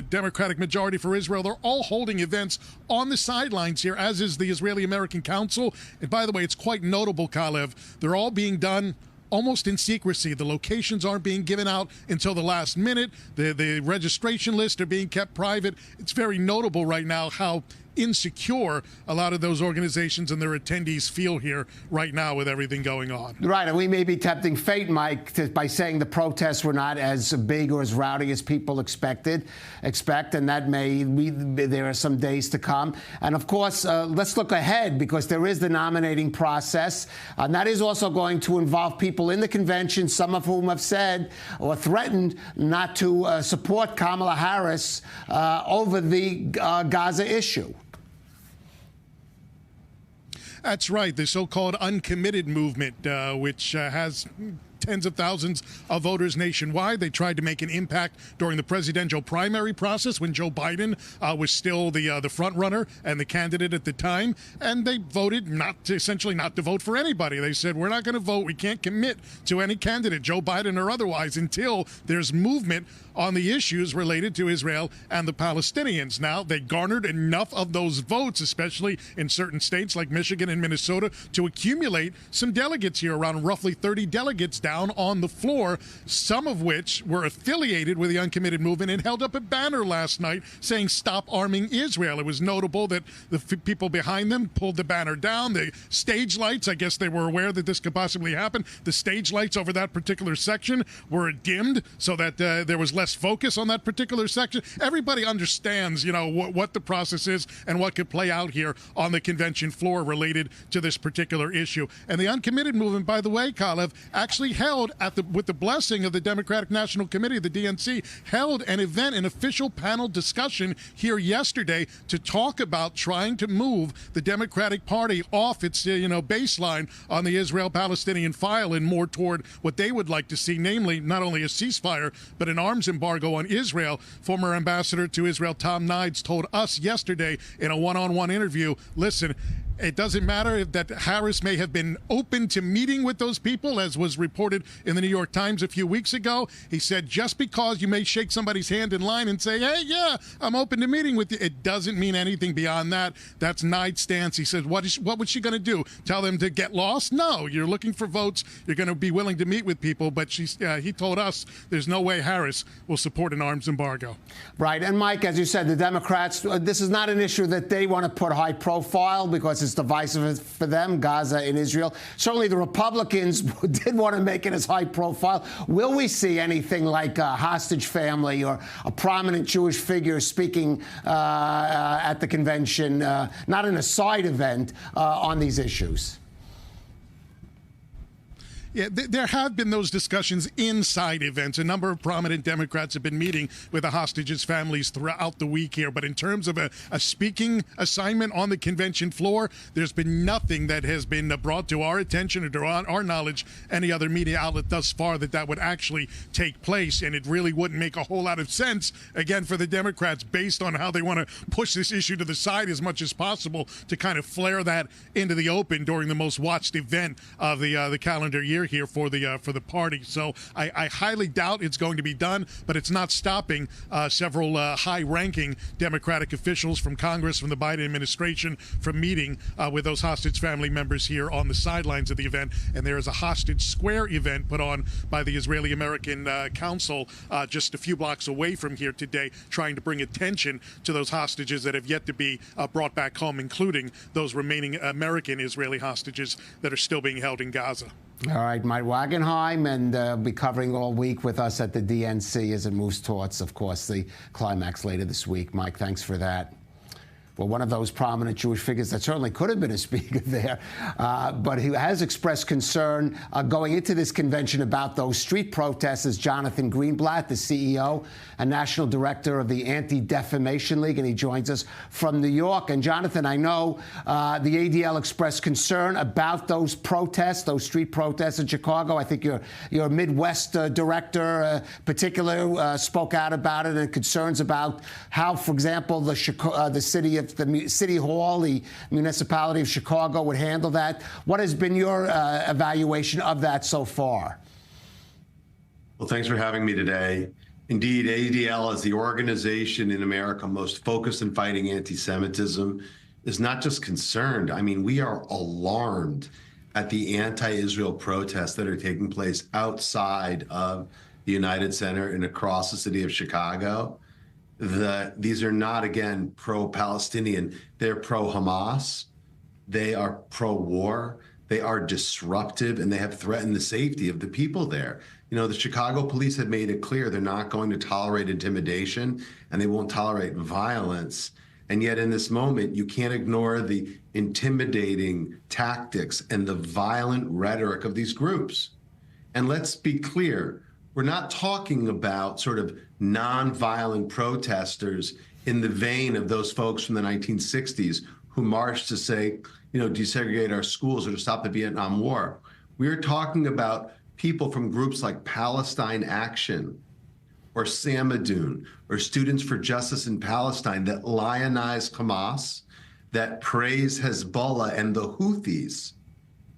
Democratic Majority for Israel, they're all holding events on the sidelines here, as is the Israeli-American Council. And by the way, it's quite notable, Kalev, they're all being done almost in secrecy. The locations aren't being given out until the last minute. The registration lists are being kept private. It's very notable right now how insecure a lot of those organizations and their attendees feel here right now with everything going on. Right, and we may be tempting fate, Mike, by saying the protests were not as big or as rowdy as people expect, and that there are some days to come. And of course, let's look ahead, because there is the nominating process, and that is also going to involve people in the convention, some of whom have said or threatened not to support Kamala Harris over the Gaza issue. That's right. The so-called uncommitted movement, which has tens of thousands of voters nationwide. They tried to make an impact during the presidential primary process when Joe Biden was still the front runner and the candidate at the time, and they voted essentially not to vote for anybody. They said, we're not going to vote. We can't commit to any candidate, Joe Biden or otherwise, until there's movement on the issues related to Israel and the Palestinians. Now, they garnered enough of those votes, especially in certain states like Michigan and Minnesota, to accumulate some delegates here, around roughly 30 delegates down on the floor, some of which were affiliated with the uncommitted movement and held up a banner last night saying, "Stop arming Israel." It was notable that the people behind them pulled the banner down. The stage lights, I guess they were aware that this could possibly happen. The stage lights over that particular section were dimmed so that there was less focus on that particular section. Everybody understands, what the process is and what could play out here on the convention floor related to this particular issue. And the uncommitted movement, by the way, Kalev, actually held with the blessing of the Democratic National Committee, the DNC, held an official panel discussion here yesterday to talk about trying to move the Democratic Party off its baseline on the Israel-Palestinian file and more toward what they would like to see, namely not only a ceasefire but an arms embargo on Israel. Former ambassador to Israel Tom Nides told us yesterday in a one-on-one interview, listen, it doesn't matter that Harris may have been open to meeting with those people, as was reported in the New York Times a few weeks ago. He said, just because you may shake somebody's hand in line and say, hey, yeah, I'm open to meeting with you, it doesn't mean anything beyond that. That's Nide's stance. He said, what was she going to do? Tell them to get lost? No, you're looking for votes. You're going to be willing to meet with people. But he told us there's no way Harris will support an arms embargo. Right. And Mike, as you said, the Democrats, this is not an issue that they want to put high profile because it's divisive for them, Gaza and Israel. Certainly the Republicans did want to make it as high profile. Will we see anything like a hostage family or a prominent Jewish figure speaking at the convention, not in a side event, on these issues? Yeah, there have been those discussions inside events. A number of prominent Democrats have been meeting with the hostages' families throughout the week here. But in terms of a speaking assignment on the convention floor, there's been nothing that has been brought to our attention or to our knowledge, any other media outlet thus far, that would actually take place. And it really wouldn't make a whole lot of sense, again, for the Democrats, based on how they want to push this issue to the side as much as possible, to kind of flare that into the open during the most watched event of the calendar year here for the party. So I highly doubt it's going to be done, but it's not stopping several high-ranking Democratic officials from Congress, from the Biden administration, from meeting with those hostage family members here on the sidelines of the event. And there is a Hostage Square event put on by the Israeli-American Council just a few blocks away from here today, trying to bring attention to those hostages that have yet to be brought back home, including those remaining American Israeli hostages that are still being held in Gaza. All right, Mike Wagenheim, and be covering all week with us at the DNC as it moves towards, of course, the climax later this week. Mike, thanks for that. Well, one of those prominent Jewish figures that certainly could have been a speaker there, but he has expressed concern going into this convention about those street protests is Jonathan Greenblatt, the CEO and National Director of the Anti-Defamation League, and he joins us from New York. And Jonathan, I know the ADL expressed concern about those protests, those street protests in Chicago. I think your Midwest director particularly spoke out about it, and concerns about how, for example, the City Hall, the municipality of Chicago, would handle that. What has been your evaluation of that so far? Well, thanks for having me today. Indeed, ADL, as the organization in America most focused in fighting anti-Semitism, is not just concerned. I mean, we are alarmed at the anti-Israel protests that are taking place outside of the United Center and across the city of Chicago. These are not, again, pro-Palestinian. They're pro-Hamas. They are pro-war. They are disruptive, and they have threatened the safety of the people there. You know, the Chicago police have made it clear they're not going to tolerate intimidation, and they won't tolerate violence. And yet in this moment, you can't ignore the intimidating tactics and the violent rhetoric of these groups. And let's be clear, we're not talking about sort of nonviolent protesters in the vein of those folks from the 1960s who marched to say, you know, desegregate our schools or to stop the Vietnam War. We're talking about people from groups like Palestine Action or Samadoun or Students for Justice in Palestine that lionize Hamas, that praise Hezbollah and the Houthis,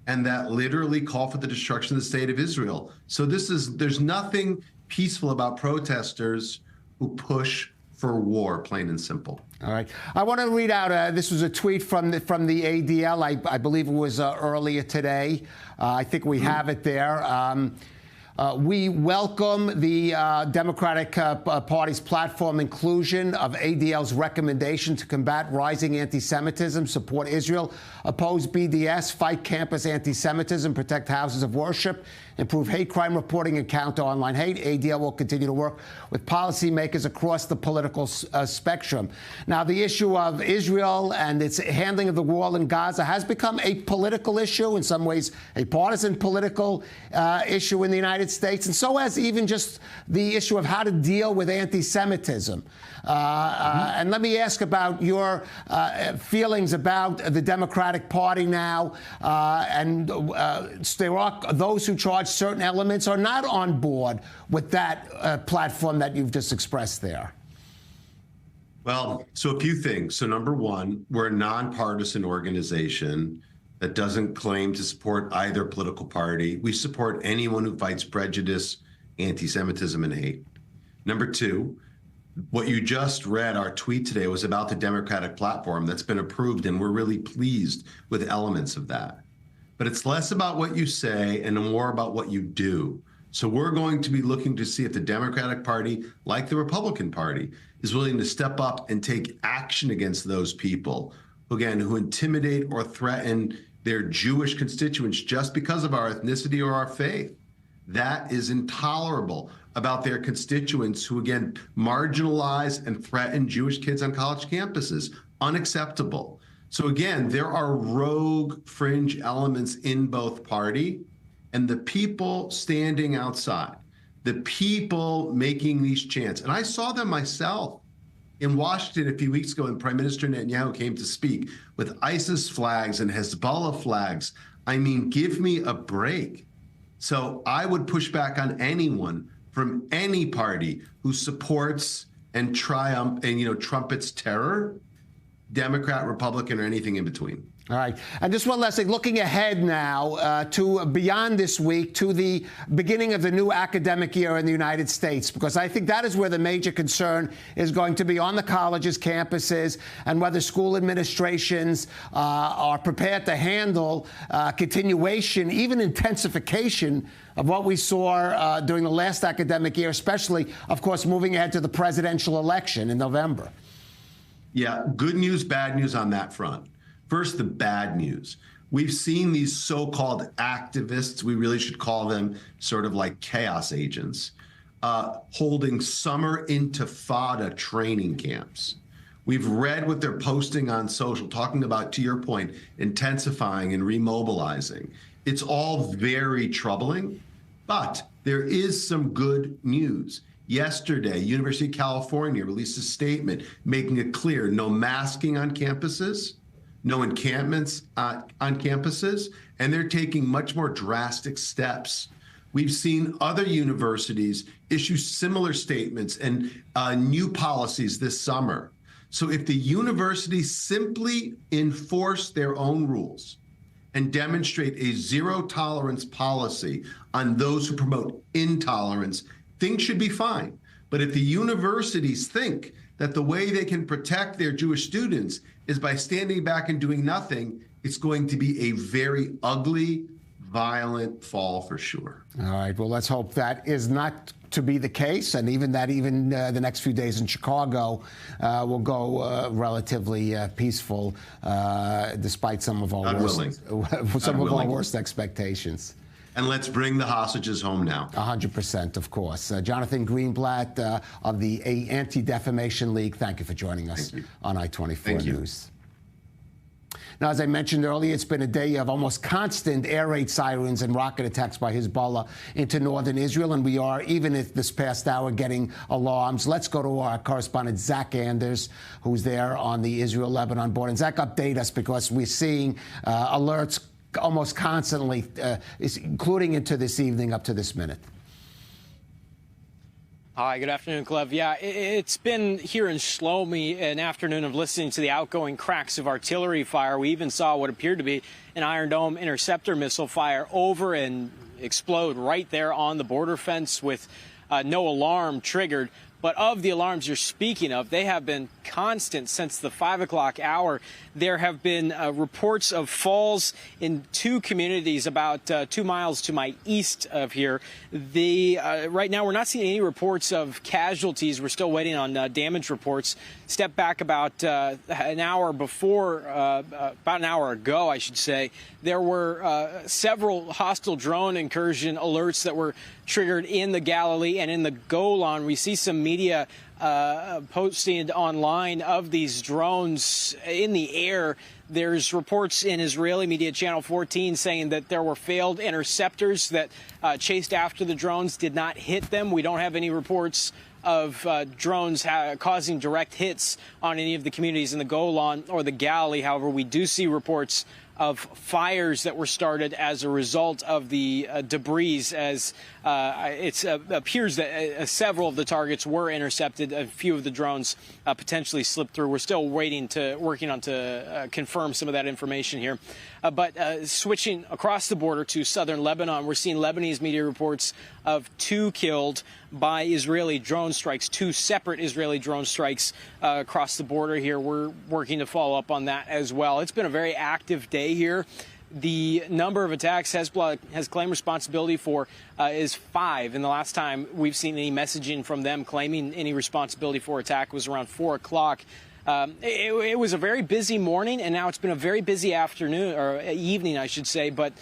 and that literally call for the destruction of the state of Israel. So there's nothing peaceful about protesters who push for war, plain and simple. All right. I want to read out, this was a tweet from the ADL. I believe it was earlier today. I think we have it there. We welcome the Democratic Party's platform inclusion of ADL's recommendation to combat rising anti-Semitism, support Israel, oppose BDS, fight campus anti-Semitism, protect houses of worship, improve hate crime reporting, and counter online hate. ADL will continue to work with policymakers across the political spectrum. Now, the issue of Israel and its handling of the war in Gaza has become a political issue, in some ways a partisan political issue in the United States, and so has even just the issue of how to deal with anti-Semitism. And let me ask about your feelings about the Democratic Party now. There are those who charge certain elements are not on board with that platform that you've just expressed there. Well, so a few things. So number one, we're a nonpartisan organization that doesn't claim to support either political party. We support anyone who fights prejudice, anti-Semitism, and hate. Number two, what you just read, our tweet today, was about the Democratic platform that's been approved, and we're really pleased with elements of that. But it's less about what you say and more about what you do. So we're going to be looking to see if the Democratic Party, like the Republican Party, is willing to step up and take action against those people, again, who intimidate or threaten their Jewish constituents just because of our ethnicity or our faith. That is intolerable about their constituents who, again, marginalize and threaten Jewish kids on college campuses. Unacceptable. So again, there are rogue fringe elements in both party, and the people standing outside, the people making these chants, and I saw them myself in Washington a few weeks ago when Prime Minister Netanyahu came to speak with ISIS flags and Hezbollah flags. I mean, give me a break. So I would push back on anyone from any party who supports and trumpets terror, Democrat, Republican, or anything in between. All right. And just one last thing, looking ahead now to beyond this week to the beginning of the new academic year in the United States, because I think that is where the major concern is going to be on the colleges, campuses, and whether school administrations are prepared to handle continuation, even intensification of what we saw during the last academic year, especially, of course, moving ahead to the presidential election in November. Yeah, good news, bad news on that front. First, the bad news. We've seen these so-called activists, we really should call them sort of like chaos agents, holding summer intifada training camps. We've read what they're posting on social, talking about, to your point, intensifying and remobilizing. It's all very troubling, but there is some good news. Yesterday, University of California released a statement making it clear no masking on campuses, no encampments on campuses, and they're taking much more drastic steps. We've seen other universities issue similar statements and new policies this summer. So if the universities simply enforce their own rules and demonstrate a zero-tolerance policy on those who promote intolerance, things should be fine. But if the universities think that the way they can protect their Jewish students is by standing back and doing nothing, it's going to be a very ugly, violent fall for sure. All right, well, let's hope that is not to be the case, and even the next few days in Chicago will go relatively peaceful, despite some of our worst expectations. And let's bring the hostages home now. 100%, of course. Jonathan Greenblatt of the Anti-Defamation League, thank you for joining us on I-24 News. Now, as I mentioned earlier, it's been a day of almost constant air raid sirens and rocket attacks by Hezbollah into northern Israel, and we are, even at this past hour, getting alarms. Let's go to our correspondent, Zach Anders, who's there on the Israel-Lebanon border. And Zach, update us, because we're seeing alerts almost constantly, including into this evening up to this minute. Hi, good afternoon, Clev. Yeah, it's been here in Shlomi an afternoon of listening to the outgoing cracks of artillery fire. We even saw what appeared to be an Iron Dome interceptor missile fire over and explode right there on the border fence with no alarm triggered. But of the alarms you're speaking of, they have been constant since the 5 o'clock hour. There have been reports of falls in two communities about 2 miles to my east of here. Right now, we're not seeing any reports of casualties. We're still waiting on damage reports. Step back about an hour before, about an hour ago, I should say, there were several hostile drone incursion alerts that were triggered in the Galilee and in the Golan. We see some media posted online of these drones in the air. There's reports in Israeli media, Channel 14, saying that there were failed interceptors that chased after the drones, did not hit them. We don't have any reports of drones causing direct hits on any of the communities in the Golan or the Galilee. However, we do see reports of fires that were started as a result of the debris, as it appears that several of the targets were intercepted. A few of the drones potentially slipped through. We're still working on to confirm some of that information here. But switching across the border to southern Lebanon, we're seeing Lebanese media reports of 2 killed by Israeli drone strikes, 2 separate Israeli drone strikes across the border here. We're working to follow up on that as well. It's been a very active day here. The number of attacks Hezbollah has claimed responsibility for is 5. And the last time we've seen any messaging from them claiming any responsibility for attack was around 4 o'clock. It was a very busy morning, and now it's been a very busy afternoon, or evening, I should say. But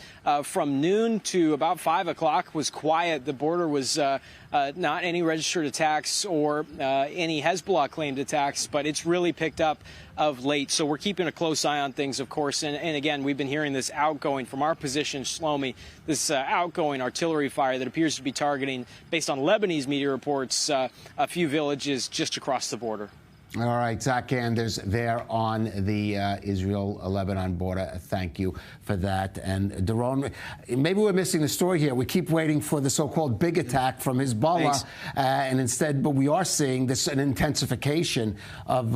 from noon to about 5 o'clock was quiet. The border was not any registered attacks or any Hezbollah claimed attacks, but it's really picked up of late. So we're keeping a close eye on things, of course. And again, we've been hearing this outgoing from our position, Shlomi, this outgoing artillery fire that appears to be targeting, based on Lebanese media reports, a few villages just across the border. All right, Zach Anders there on the Israel-Lebanon border. Thank you for that. And Doron, maybe we're missing the story here. We keep waiting for the so-called big attack from Hezbollah, and instead, but we are seeing an intensification of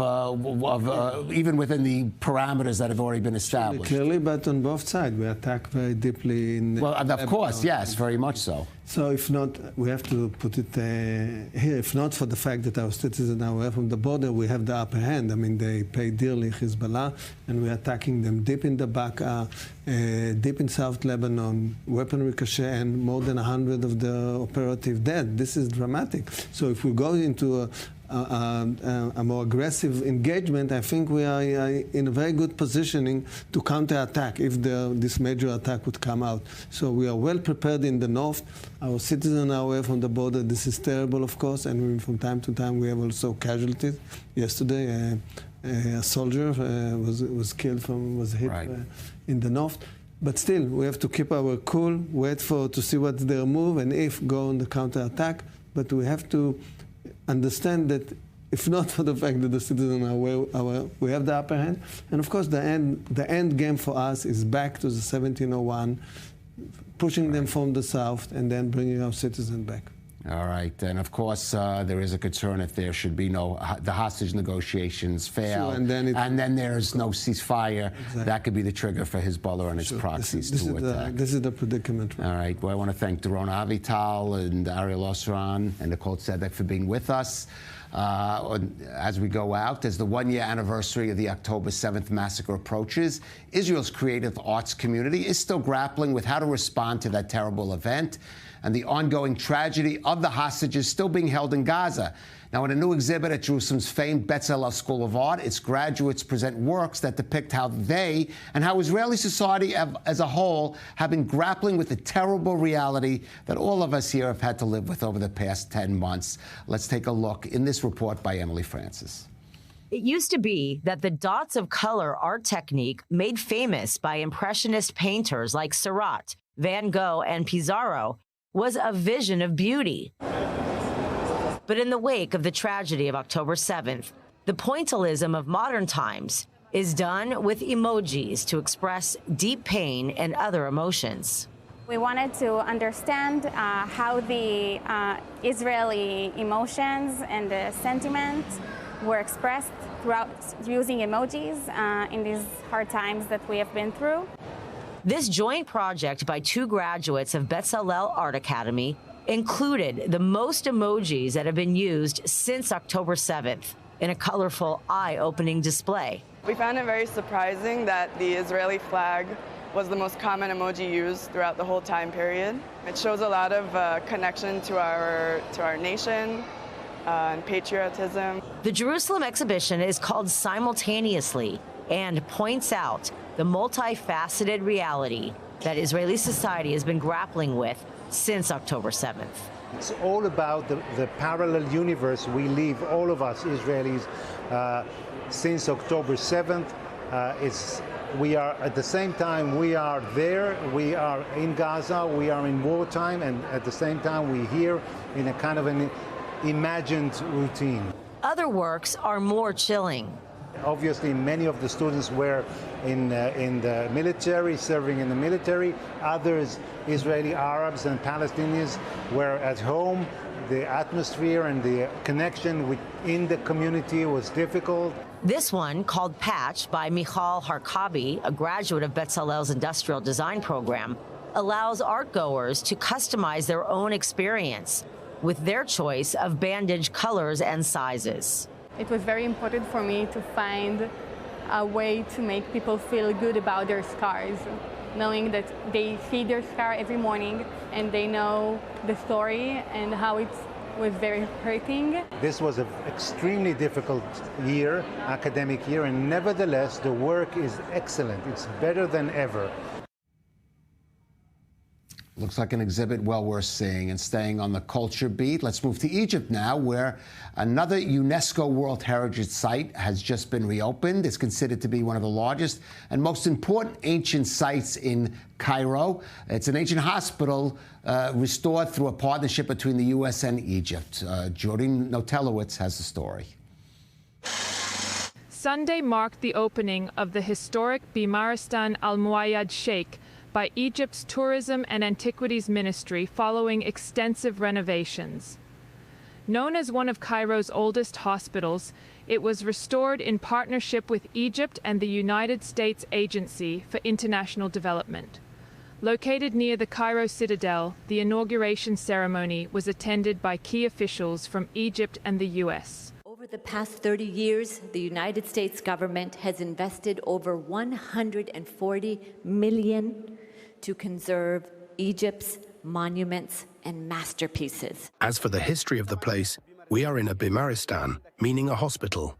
even within the parameters that have already been established. Clearly, but on both sides, we attack very deeply in. Well, of course, yes, very much so. So if not, we have to put it here. If not for the fact that our citizens are away from the border, we have the upper hand. I mean, they pay dearly, Hezbollah, and we're attacking them deep in the Baqa, deep in South Lebanon, weapon ricochet, and more than 100 of the operative dead. This is dramatic. So if we go into a more aggressive engagement, I think we are in a very good positioning to counterattack if this major attack would come out. So we are well prepared in the north. Our citizens are away from the border. This is terrible, of course, and from time to time we have also casualties. Yesterday, a soldier was killed was hit in the north. But still, we have to keep our cool, wait to see what's their move, and if go on the counterattack. But we have to understand that if not for the fact that the citizens are aware, we have the upper hand. And of course, the end game for us is back to the 1701, pushing them from the south and then bringing our citizens back. All right, and of course, there is a concern if there should be the hostage negotiations fail, sure, and then there's no ceasefire. Exactly. That could be the trigger for Hezbollah and its proxies to attack. This is the predicament. All right, well, I want to thank Doron Avital and Ariel Osran and Nicole Tzedek for being with us. As we go out, as the one-year anniversary of the October 7th massacre approaches, Israel's creative arts community is still grappling with how to respond to that terrible event and the ongoing tragedy of the hostages still being held in Gaza. Now, in a new exhibit at Jerusalem's famed Bezalel School of Art, its graduates present works that depict how they and how Israeli society as a whole have been grappling with the terrible reality that all of us here have had to live with over the past 10 months. Let's take a look in this report by Emily Francis. It used to be that the dots of color art technique made famous by Impressionist painters like Seurat, Van Gogh, and Pissarro was a vision of beauty. But in the wake of the tragedy of October 7th, the pointillism of modern times is done with emojis to express deep pain and other emotions. We wanted to understand how the Israeli emotions and the sentiments were expressed throughout using emojis in these hard times that we have been through. This joint project by two graduates of Bezalel Art Academy included the most emojis that have been used since October 7th in a colorful, eye-opening display. We found it very surprising that the Israeli flag was the most common emoji used throughout the whole time period. It shows a lot of connection to our nation and patriotism. The Jerusalem exhibition is called Simultaneously and points out the multifaceted reality that Israeli society has been grappling with since October 7th. It's all about the parallel universe we live, all of us Israelis, since October 7th. We are, at the same time, we are there, we are in Gaza, we are in wartime, and at the same time, we're here in a kind of an imagined routine. Other works are more chilling. Obviously, many of the students were in the military, serving in the military. Others, Israeli Arabs and Palestinians, were at home. The atmosphere and the connection within the community was difficult. This one, called Patch by Michal Harkabi, a graduate of Bezalel's industrial design program, allows artgoers to customize their own experience with their choice of bandage colors and sizes. It was very important for me to find a way to make people feel good about their scars, knowing that they see their scar every morning and they know the story and how it's was very hurting. This was an extremely difficult year, academic year, and nevertheless, the work is excellent. It's better than ever. Looks like an exhibit well worth seeing. And staying on the culture beat, let's move to Egypt now, where another UNESCO World Heritage Site has just been reopened. It's considered to be one of the largest and most important ancient sites in Cairo. It's an ancient hospital restored through a partnership between the U.S. and Egypt. Jordan Notelowitz has the story. Sunday marked the opening of the historic Bimaristan Al Muayyad Sheikh by Egypt's Tourism and Antiquities Ministry following extensive renovations. Known as one of Cairo's oldest hospitals, it was restored in partnership with Egypt and the United States Agency for International Development. Located near the Cairo Citadel, the inauguration ceremony was attended by key officials from Egypt and the U.S. Over the past 30 years, the United States government has invested over $140 million to conserve Egypt's monuments and masterpieces. As for the history of the place, we are in a Bimaristan, meaning a hospital.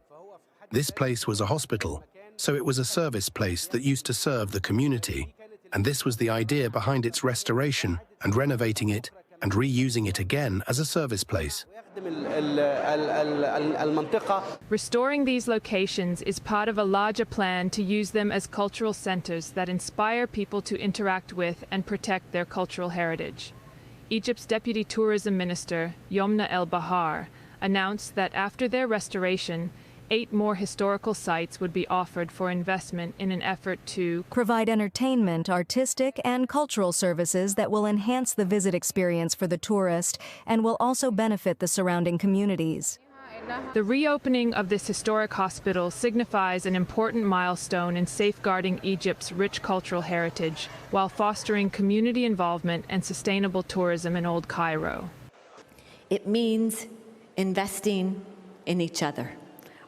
This place was a hospital, so it was a service place that used to serve the community, and this was the idea behind its restoration and renovating it and reusing it again as a service place. Restoring these locations is part of a larger plan to use them as cultural centers that inspire people to interact with and protect their cultural heritage. Egypt's Deputy Tourism Minister, Yomna El Bahar, announced that after their restoration, 8 more historical sites would be offered for investment in an effort to provide entertainment, artistic, and cultural services that will enhance the visit experience for the tourist and will also benefit the surrounding communities. The reopening of this historic hospital signifies an important milestone in safeguarding Egypt's rich cultural heritage while fostering community involvement and sustainable tourism in Old Cairo. It means investing in each other,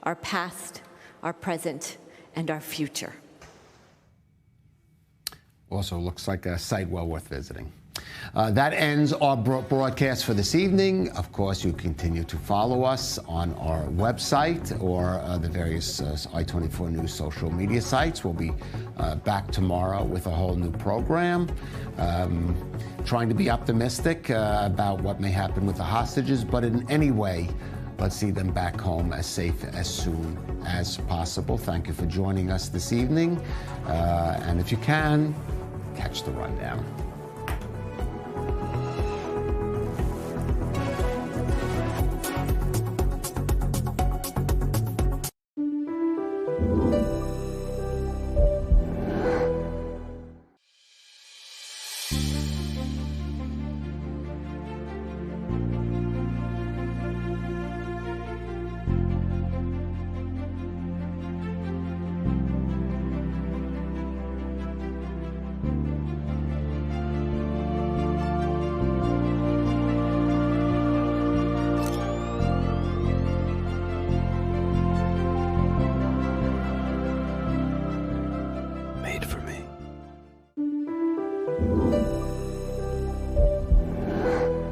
our past, our present, and our future. Also looks like a site well worth visiting. That ends our broadcast for this evening. Of course, you continue to follow us on our website or the various I-24 News social media sites. We'll be back tomorrow with a whole new program. Trying to be optimistic about what may happen with the hostages, but in any way, let's see them back home as safe as soon as possible. Thank you for joining us this evening. And if you can, catch the rundown.